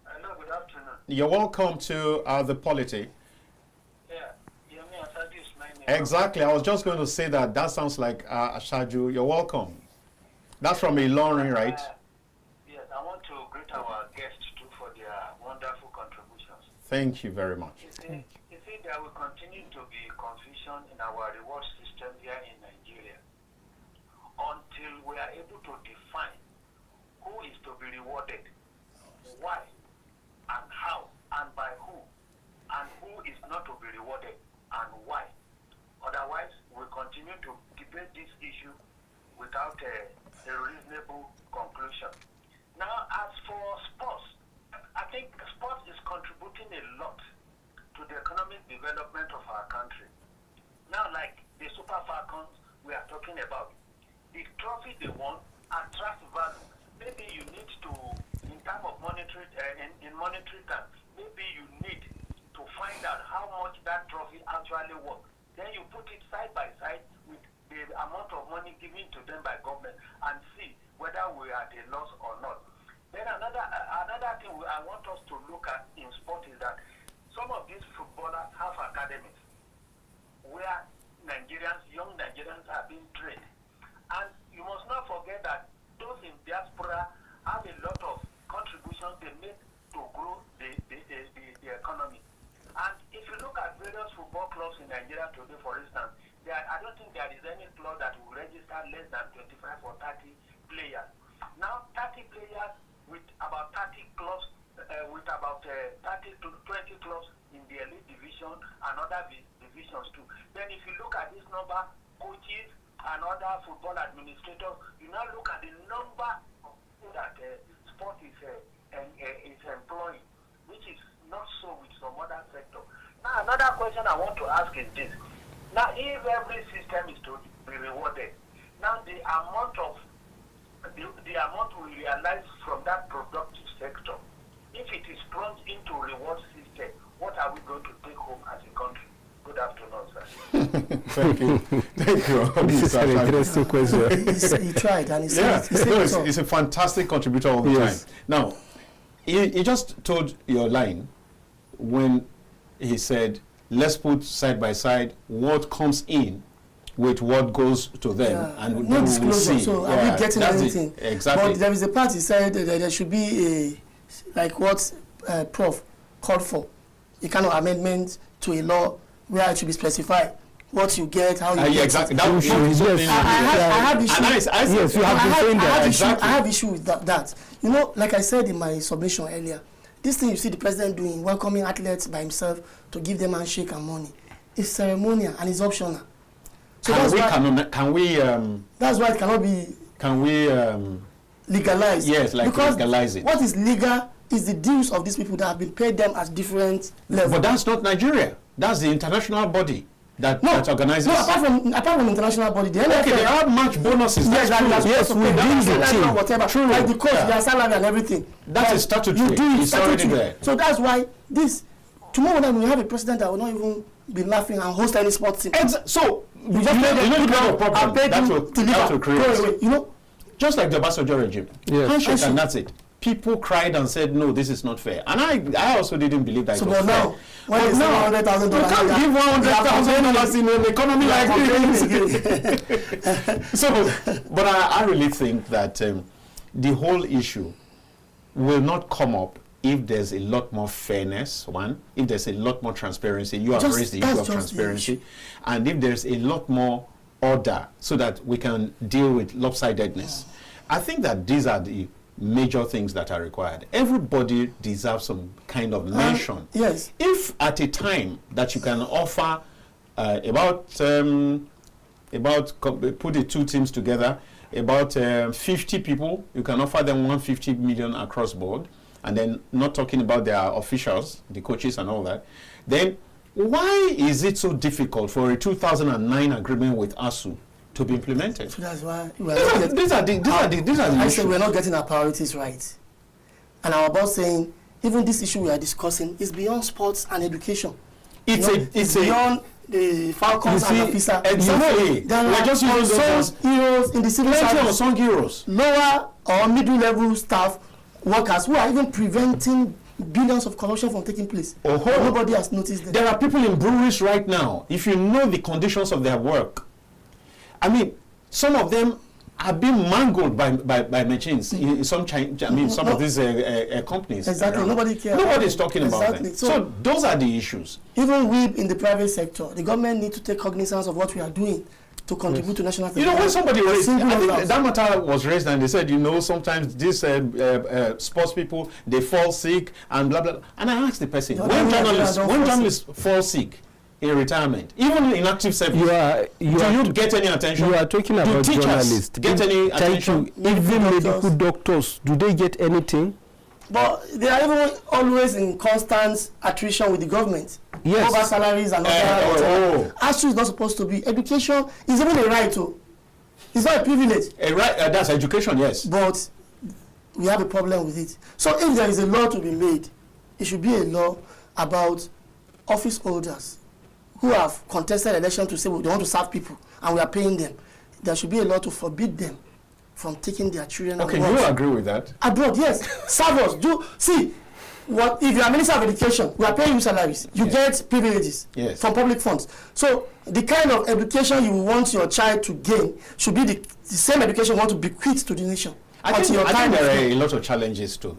Hello, good afternoon. You're welcome to the polity. Exactly. I was just going to say that. That sounds like Ashaju. You're welcome. That's from Ilorin, right? Yes, I want to greet our guests too for their wonderful contributions. Thank you very much. You see, there will continue to be confusion in our reward system here in Nigeria until we are able to define who is to be rewarded, why, and how, and by who, and who is not to be rewarded, and why. Otherwise, we continue to debate this issue without a reasonable conclusion. Now, as for sports, I think sports is contributing a lot to the economic development of our country. Now, like the Super Falcons we are talking about, the trophy they won attracts value. Maybe you need to, in terms of monetary, in monetary terms, maybe you need to find out how much that trophy actually worth. Then you put it side by side with the amount of money given to them by government and see whether we are at a loss or not. Then another thing I want us to look at in sport is that some of these footballers have academies where young Nigerians are being trained. And you must not forget that those in diaspora have a lot of contributions they make to grow the economy. And if you look at various football clubs in Nigeria today, for instance, I don't think there is any club that will register less than 25 or 30 players. Now, 30 players with about 30 clubs, with about 30 to 20 clubs in the elite division and other divisions too. Then if you look at this number, coaches and other football administrators, you now look at the number of people that sport is employing, which is not so with some other sector. Now, another question I want to ask is this. Now, if every system is to be rewarded, now the amount we realize from that productive sector, if it is plunged into reward system, what are we going to take home as a country? Good afternoon, sir. Thank you. Thank you. This is an interesting question. He tried, and he said it's a fantastic contributor all the time. Now, he just told your line when he said, let's put side by side what comes in with what goes to them, and no then disclosure. we'll see. So are we getting anything? Exactly. But there is a part he said that there should be a, like what Prof called for, a kind of amendment to a law where it should be specified what you get, how you get exactly. it. That was I have issue. Yes, you have been saying that. Exactly. I have issue with that. You know, like I said in my submission earlier, this thing you see the president doing, welcoming athletes by himself to give them handshake and money, is ceremonial and is optional. So that's why it cannot be. Can we legalized? Yes, like because legalize it. What is legal is the dues of these people that have been paid them at different levels. But that's not Nigeria. That's the international body that organizes. No, apart from international body, the NFL, okay, they have match bonuses. Yes, yes, we do whatever. True. Like the coach, their salary and everything. That is statutory. You do it statutory. There. So that's why this tomorrow night we have a president that will not even be laughing and host any sports team. So you just have a problem that will create. You know, just like the Obasanjo regime, handshake and that's it. People cried and said, no, this is not fair. And I also didn't believe that it was fair. But now, $100,000. You can't give $100,000 in an economy like this. So, but I really think that the whole issue will not come up if there's a lot more fairness, if there's a lot more transparency. You have raised the issue of transparency. And if there's a lot more order so that we can deal with lopsidedness. I think that these are the major things that are required. Everybody deserves some kind of mention. Yes. If at a time that you can offer put the two teams together, about 50 people, you can offer them 150 million across board, and then not talking about their officials, the coaches and all that, then why is it so difficult for a 2009 agreement with ASU to be implemented? So that's why these are the I said we're not getting our priorities right. And I'm about saying even this issue we are discussing is beyond sports and education. It's beyond the Falcons and the FISA. Exactly. There are just heroes in the civil service, unsung heroes, lower or middle level staff workers who are even preventing billions of corruption from taking place. Nobody has noticed that. There are people in breweries right now. If you know the conditions of their work, I mean, some of them are being mangled by machines in some some of these companies. Exactly. Nobody cares. Nobody's talking about them. So those are the issues. Even we in the private sector, the government need to take cognizance of what we are doing to contribute to national. You know, when somebody raised, I think that matter was raised, and they said, you know, sometimes these sports people, they fall sick and blah blah. And I asked the person, when journalists fall sick in retirement, even in active service, do you get any attention? You are talking about journalists. Get any attention? Even medical doctors, do they get anything? But they are even always in constant attrition with the government. Yes. Over salaries and other. ASU is not supposed to be. Education is even a right too. It's not a privilege. A right, that's education, yes. But we have a problem with it. So if there is a law to be made, it should be a law about office holders who have contested election to say they want to serve people and we are paying them. There should be a law to forbid them from taking their children. Okay, you agree with that? Abroad, yes. Servers do see. What if you are Minister of Education? We are paying you salaries. You get privileges from public funds. So the kind of education you want your child to gain should be the same education you want to bequeath to the nation. I think there are a lot of challenges to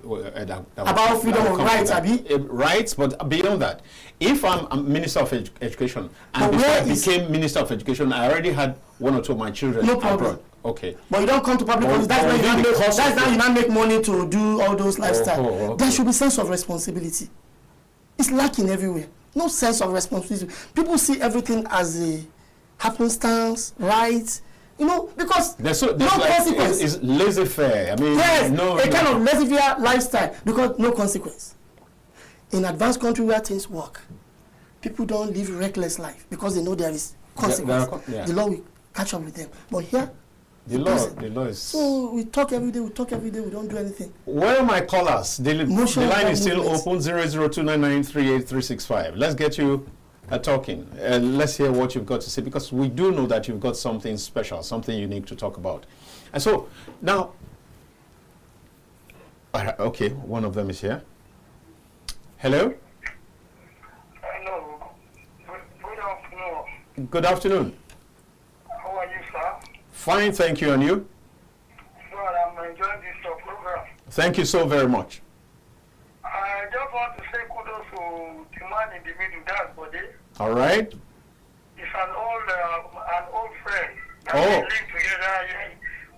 about freedom of rights, Abi. Rights, but beyond that, if I'm Minister of Education and before I became Minister of Education, I already had one or two of my children abroad. Okay. But you don't come to public office. That's how you not make money to do all those lifestyle. Okay. There should be sense of responsibility. It's lacking everywhere. No sense of responsibility. People see everything as a happenstance, right? You know, because no consequence. It's laissez-faire. I mean, yes, kind of laissez-faire lifestyle because no consequence. In advanced country where things work, people don't live reckless life because they know there is consequence. The law will catch up with them. But here, the law is. So we talk every day. We don't do anything. Where are my callers? The line is still open. 002993835. Let's get you talking. Let's hear what you've got to say, because we do know that you've got something special, something unique to talk about. And so now, Okay, one of them is here. Hello? Hello. Good afternoon. Good afternoon. How are you, sir? Fine, thank you. And you? Well, I'm enjoying this program. Thank you so very much. I just want to say kudos to the man in the middle, that's Bode. All right. It's an old friend. That Oh. we lived together.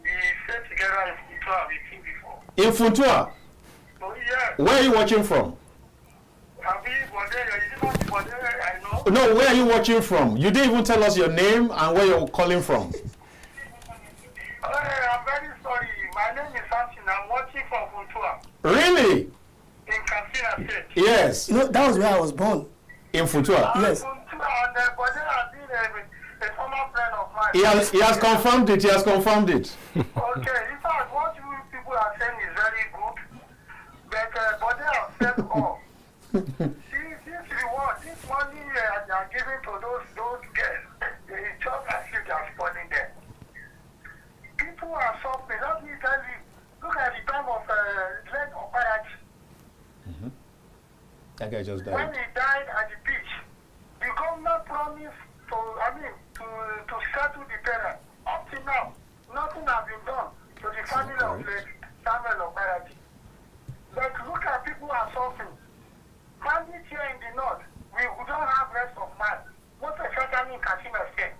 We stayed together in Funtua with him before. In Funtua? Oh, yes. Where are you watching from? Have you Bode? Is it not Bode I know? No, where are you watching from? You didn't even tell us your name and where you're calling from. I'm very sorry. My name is Samson. I'm watching from Funtua. Really? In Katsina State. Yes. You know, that was where I was born. In Funtua? Yes. Funtua, and Bode has been a former friend of mine. He has confirmed it. He has confirmed it. Okay, in fact, what you people are saying is very good, but Bode has said all. See, this reward, this money they are giving to those girls, it's just as if they are spoiling them. People are suffering. Let me tell you, look at the time of late Oparachi. That guy just When died. he died at the beach, the government promised to settle the parents. Up to now, nothing has been done to the family of Samuel Oparachi. But look at people who are suffering. Bandits here in the north, we don't have rest of mind. Most especially in Katsina State.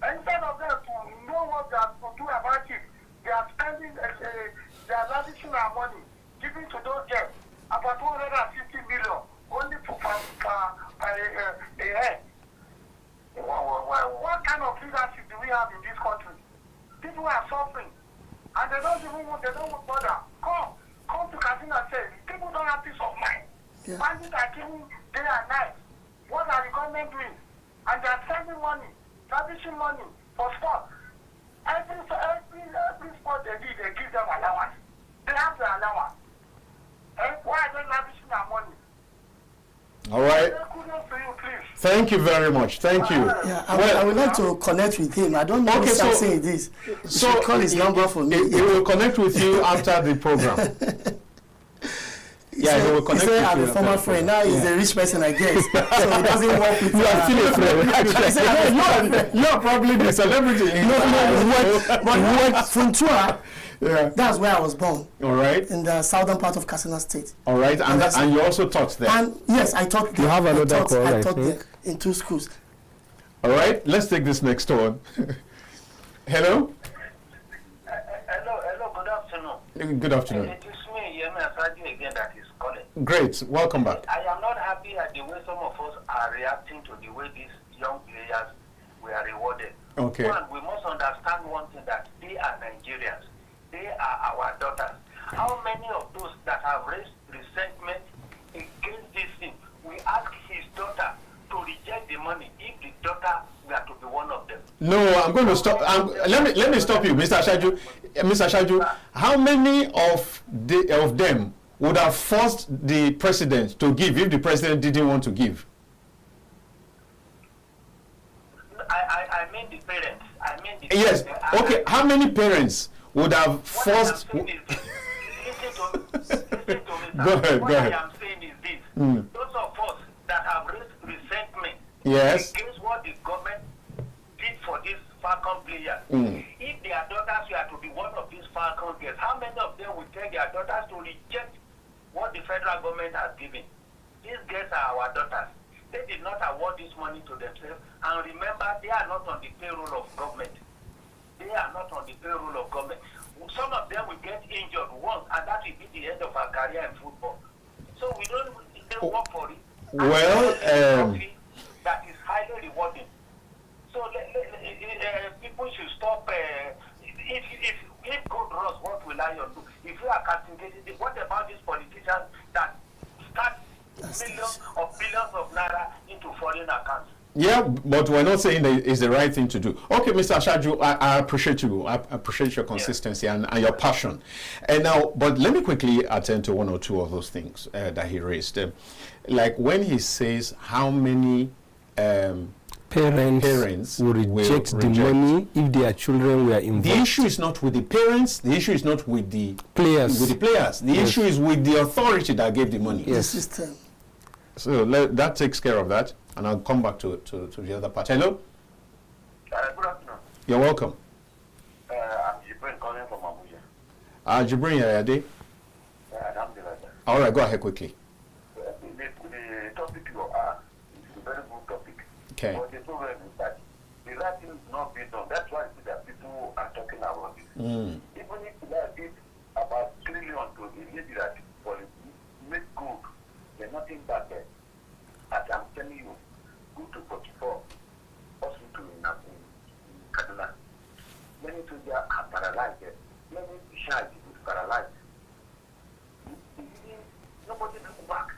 Instead of them to know what they have to do about it, they are spending, they are lavishing our money, giving to those girls about 250 million only for a head. What kind of leadership do we have in this country? People are suffering, and they don't bother. Come to Katsina State. People don't have peace of mind. Yeah. Bandits are killing day and night. What are the government doing? And they are spending money, lavishing money for sport. Every sport they do, they give them allowance. They have the allowance. Why are they lavishing their money? All right. Kudos to you, please. Thank you very much. Thank you. Yeah, I would like to connect with him. I don't know Okay, if I'm so- saying this. So Call his number for me. He will connect with you after the program. Yeah, he will He connect said I'm with a you. former after the friend. program. Now he's a rich person, I guess. So he doesn't work with You are still a friend. He said, You are probably the celebrity. But Funtua, Yeah. that's where I was born. All right. In the southern part of Katsina State. All right. And you also taught there. And yes, I taught there. You have another call, I I taught think. there in 2 schools. All right. Let's take this next one. Hello. Hello, good afternoon. Good afternoon. It is me, Yemi Asadi again, that is calling. Great. Welcome back. I am not happy at the way some of us are reacting to the way these young players were rewarded. Okay. One, we must understand one thing, that they are Nigerians. They are our daughters. How many of those that have raised resentment against this thing, we ask his daughter to reject the money if the daughter were to be one of them? No, I'm going to stop. Let me stop you, Mr. Ashaju. Mr. Ashaju, how many of them would have forced the president to give if the president didn't want to give? I mean the parents. Yes. Parents. Okay. How many parents would have forced? Listen to me, sir. Go ahead. What Go ahead. I am saying is this. Those of us that have raised resentment Yes. against what the government did for these Falcon players, if their daughters were to be one of these Falcon girls, how many of them will tell their daughters to reject what the federal government has given? These girls are our daughters. They did not award this money to themselves. And remember, they are not on the payroll of government. They are not on the payroll of government. Some of them will get injured once, and that will be the end of our career in football. So we don't work for it. Well, that is highly rewarding. So people should stop. If God knows, what will I do? If you are castigating, what about these politicians that start millions of billions of naira into foreign accounts? Yeah, but we're not saying that it's the right thing to do. Okay, Mr. Ashaju, I appreciate you. I appreciate your consistency and your passion. And now, but let me quickly attend to one or two of those things that he raised. Like when he says how many parents will reject the money if their children were involved. The issue is not with the parents. The issue is not with the players. The issue is with the authority that gave the money. Yes. The system. So that takes care of that, and I'll come back to the other part. Hello. Good afternoon. You're welcome. I'm Jibrin calling from Abuja. Jibrin, Yayade. All right, go ahead quickly. The topic you are is a very good topic. Okay. But the problem is that the right thing is not being done. That's why that people are talking about this. Even if they did about $1 trillion to the lady that make good, there's nothing back there. As I'm telling you, go to 44 hospital in Kaduna. Many soldiers are paralyzed there. Many child is paralyzed. Nobody can go back.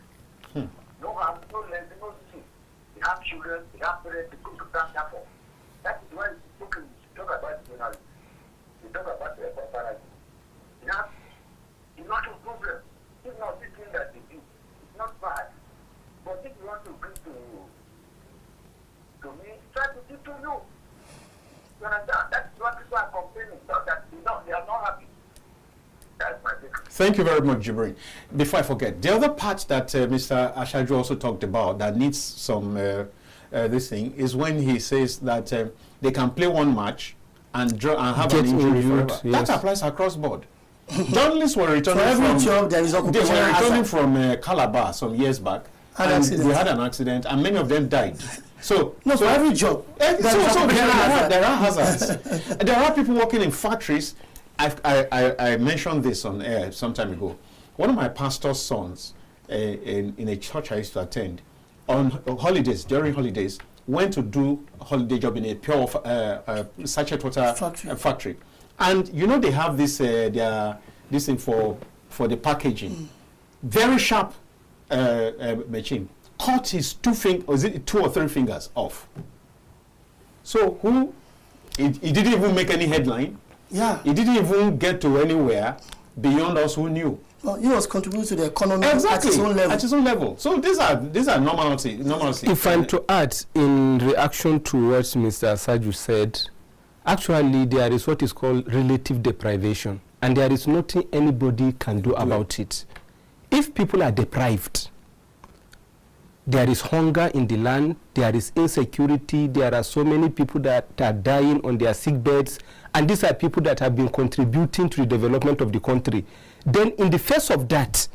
No harm, no legs, no disease. They have children, they have parents, they go to cancer for. That is why people talk about journalism. They talk about the paparazzi. They have a lot of problems. It's not this thing that they do. It's not bad. But if you want to bring to me, try to do to you. You understand? That's what people are complaining. Not that they are not happy. That's my take. Thank you very much, Jibrin. Before I forget, the other part that Mr. Ashaju also talked about that needs some this thing is when he says that they can play one match and draw and have an injury forever. Yes. That applies across board. Journalists were returning from Calabar some years back, and they had an accident, and many of them died. So for every job, there are hazards. There are people working in factories. I mentioned this on air some time ago. One of my pastor's sons in a church I used to attend, on holidays, during holidays, went to do a holiday job in a pure sachet water factory. And you know they have this this thing for the packaging. Very sharp machine. Cut his 2 or 3 fingers off. So he didn't even make any headline. Yeah. He didn't even get to anywhere beyond us who knew. Well, he was contributing to the economy exactly. at his own level. At his own level. So these are normalcy. If I'm to add, in reaction to what Mr. Asaju said, actually there is what is called relative deprivation, and there is nothing anybody can do about it. If people are deprived, there is hunger in the land, there is insecurity, there are so many people that are dying on their sick beds, and these are people that have been contributing to the development of the country. Then in the face of that,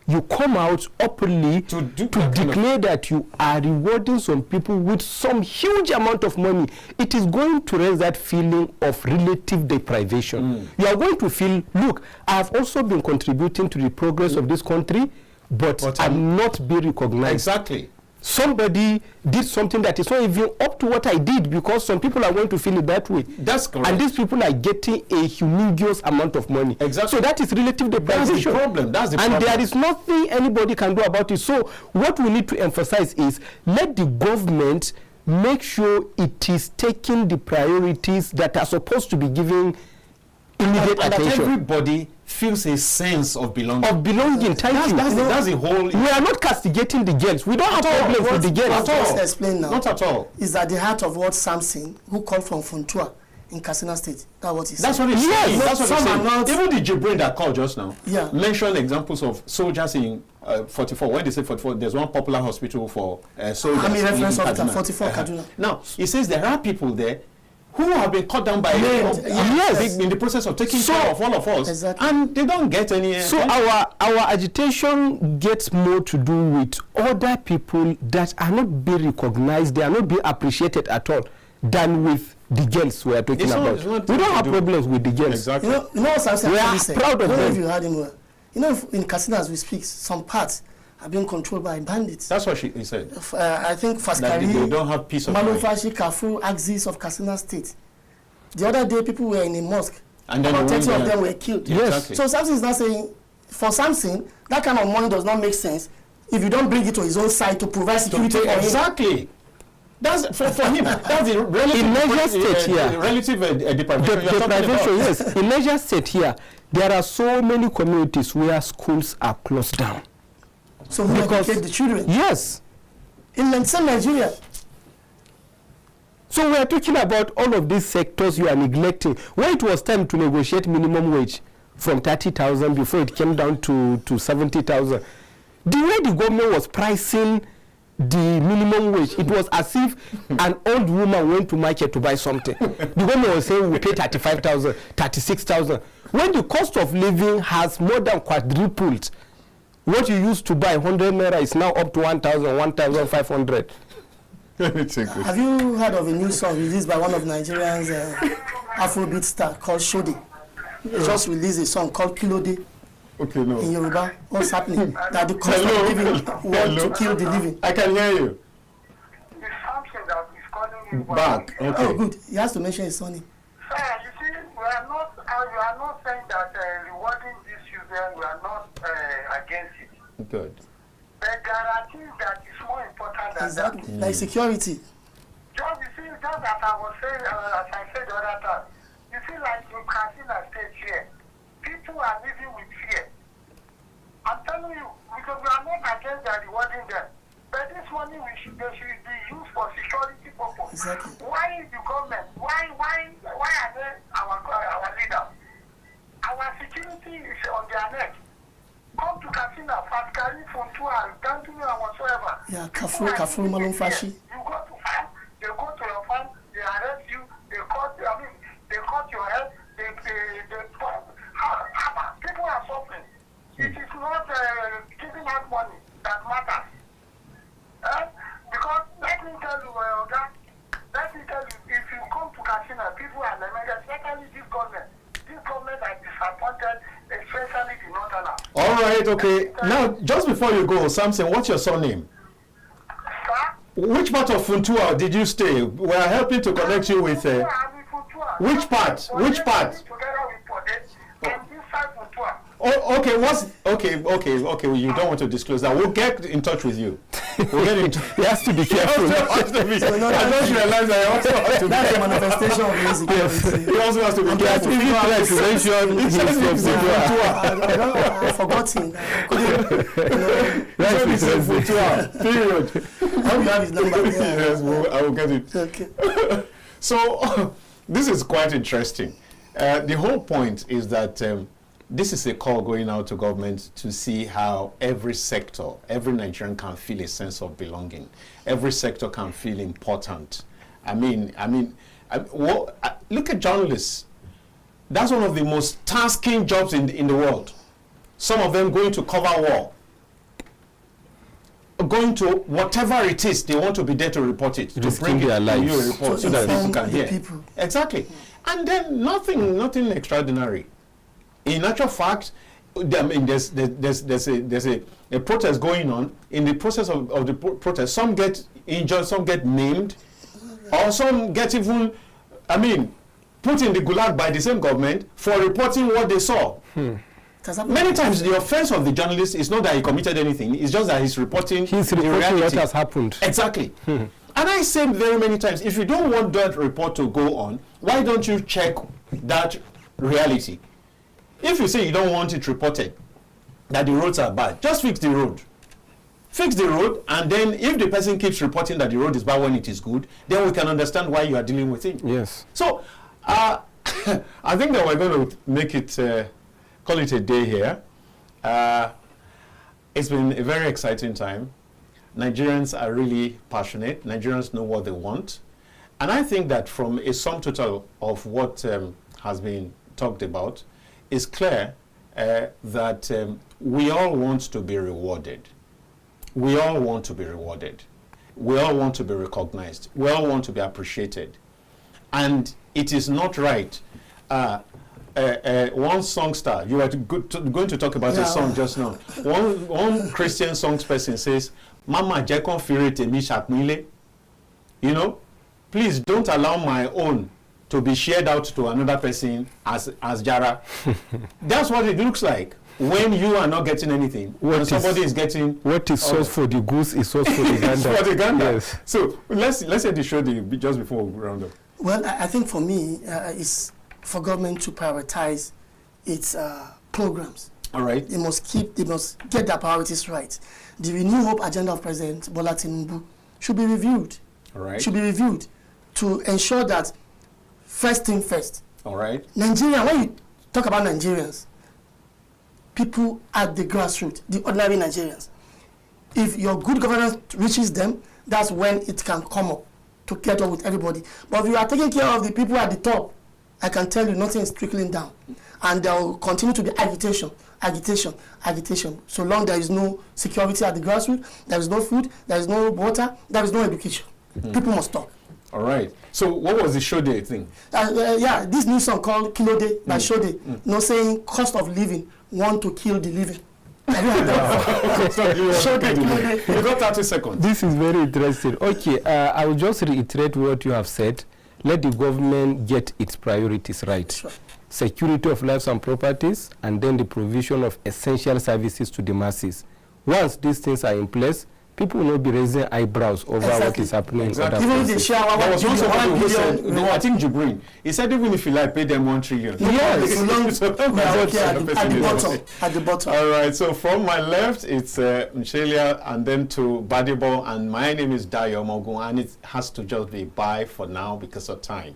you come out openly to declare that you are rewarding some people with some huge amount of money. It is going to raise that feeling of relative deprivation. You are going to feel, look, I have also been contributing to the progress of this country, but I'm not being recognized. Exactly. Somebody did something that is not even up to what I did, because some people are going to feel it that way. That's correct. And these people are getting a humongous amount of money. Exactly. So that is relative deprivation. That's the problem. That's the and problem. There is nothing anybody can do about it. So what we need to emphasize is, let the government make sure it is taking the priorities that are supposed to be given immediate attention. That everybody feels a sense of belonging. Thank you. That's the whole. We are not castigating the girls. We don't have problems with the girls. What explain now? Not at all. Is at the heart of what Samson, who called from Funtua in Katsina State. That's what he said. That's what he said. Yes, that's what he said. Even the Jibrin that called just now mentioned examples of soldiers in 44. When they say 44, there's one popular hospital for soldiers. I mean, reference of 44 Kaduna. Now, he says there are people there who have been cut down by in the process of taking care of all of us, and they don't get any. So our agitation gets more to do with other people that are not being recognized, they are not being appreciated at all, than with the girls we are talking about. We don't have problems with the girls. Exactly. You know what Samson we are said? proud of them. I don't know if you heard him well. You know, in Katsina as we speak, some parts are being controlled by bandits. That's what he said. I think Faskari, they don't have peace of mind. Malofashi, Kafu, axis of Katsina State. The other day, people were in a mosque, and then about 30 of them were killed. Yes. Exactly. So Samson is not saying, for Samson, that kind of money does not make sense if you don't bring it to his own side to provide security for him. Exactly. That's for him. That's the relative in Niger State here. Relative deprivation. Yes. In Niger State here, there are so many communities where schools are closed down. So who educate the children? Yes. In same Nigeria. So we are talking about all of these sectors you are neglecting. When it was time to negotiate minimum wage from 30,000 before it came down to 70,000, the way the government was pricing the minimum wage, it was as if an old woman went to market to buy something. The government was saying we pay 35,000, 36,000. When the cost of living has more than quadrupled, what you used to buy 100 naira is now up to 1,000, 1,500. Have you heard of a new song released by one of Nigerians Afrobeat star called Shode? Just released a song called Kilode. Okay, no. In Yoruba, what's happening? That the cost of living want to kill the living. I can hear you. It's something that is calling you back. Okay. Oh, good. He has to mention his son. Sir, you see, we are not saying that rewarding these children, we are not against it. Good. But there are things that is more important than Exactly. that. Like security. Just, you see, just as I was saying, as I said the other time, you see, like in Katsina State here, people are living with fear. I'm telling you, because we are not against their rewarding them. But this money they should be used for security purpose. Exactly. Why is the government? Why are they our leaders? Our security is on their neck. Come to Katsina, Fatkari, Funtua, Gantuni, and whatsoever. Yeah, Kafur, Malum Fashi. You go to farm, they go to your farm, they arrest you, they cut your head, people are suffering. It is not giving out money that matters. Because let me tell you, if you come to Katsina, people are lamented, especially this government are disappointed, especially the Northerners. All right, okay. Now, just before you go, Samson, what's your surname? Sir? Which part of Funtua did you stay? We are helping to connect you with... which part? Which part? Together with Podet, and this side Funtua. Oh, okay. Okay. You don't want to disclose that. We'll get in touch with you. We'll get in touch. He has to be careful. I don't realize that he also has to be That's a careful. manifestation of music. Yes. He also has to be careful. I've forgotten. Period. I hope you have his number. Yes, I will get it. Okay. So, this is quite interesting. The whole point is that this is a call going out to government to see how every sector, every Nigerian can feel a sense of belonging. Every sector can feel important. Look at journalists. That's one of the most tasking jobs in the world. Some of them going to cover war, going to whatever it is they want to be there to report it, to bring their lives to report so that people can hear. Exactly. And then nothing extraordinary. In actual fact, there's a protest going on. In the process of the protest, some get injured, some get maimed, or some get even, put in the gulag by the same government for reporting what they saw. Many times the offense of the journalist is not that he committed anything, it's just that he's reporting what has happened. Exactly. And I say very many times, if you don't want that report to go on, why don't you check that reality? If you say you don't want it reported, that the roads are bad, just fix the road. Fix the road, and then if the person keeps reporting that the road is bad when it is good, then we can understand why you are dealing with it. Yes. So, I think that we're going to make it, call it a day here. It's been a very exciting time. Nigerians are really passionate. Nigerians know what they want. And I think that from a sum total of what has been talked about, it's clear that we all want to be rewarded. We all want to be rewarded. We all want to be recognized. We all want to be appreciated. And it is not right. One songster, you were going to talk about a song just now. One Christian songs-person says, Mama Jekon Firete Mi Shakmile. You know, please don't allow my own to be shared out to another person as Jara. That's what it looks like when you are not getting anything. When somebody is getting... What is sauce for the goose is sauce for the gander. For the gander. Yes. So let's end the show just before we round up. Well, I think for me, it's for government to prioritize its programs. All right. They must get their priorities right. The Renew Hope agenda of President Bola Tinubu should be reviewed. All right. Should be reviewed to ensure that first thing first. All right. Nigeria, when you talk about Nigerians, people at the grassroots, the ordinary Nigerians, if your good governance reaches them, that's when it can come up to get on with everybody. But if you are taking care of the people at the top, I can tell you nothing is trickling down. And there will continue to be agitation. So long there is no security at the grassroots, there is no food, there is no water, there is no education. People must talk. All right. So what was the Shode thing? Yeah, this new song called Kilo Day by Shode, no saying cost of living, want to kill the living. You got 30 seconds. This is very interesting. Okay, I will just reiterate what you have said. Let the government get its priorities right. Sure. Security of lives and properties, and then the provision of essential services to the masses. Once these things are in place, people will not be raising eyebrows over what is happening in other places. No, I think Jibrin, he said even if you like, pay them 1 trillion. Yes, at the bottom. All right, so from my left, it's Michelia, and then to Badibo, and my name is Dayo Mogun, and it has to just be bye for now because of time.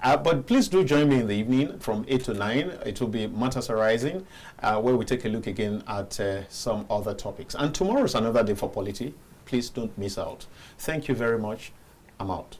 But please do join me in the evening from 8 to 9. It will be Matters Arising, where we take a look again at some other topics. And tomorrow is another day for Polity. Please don't miss out. Thank you very much. I'm out.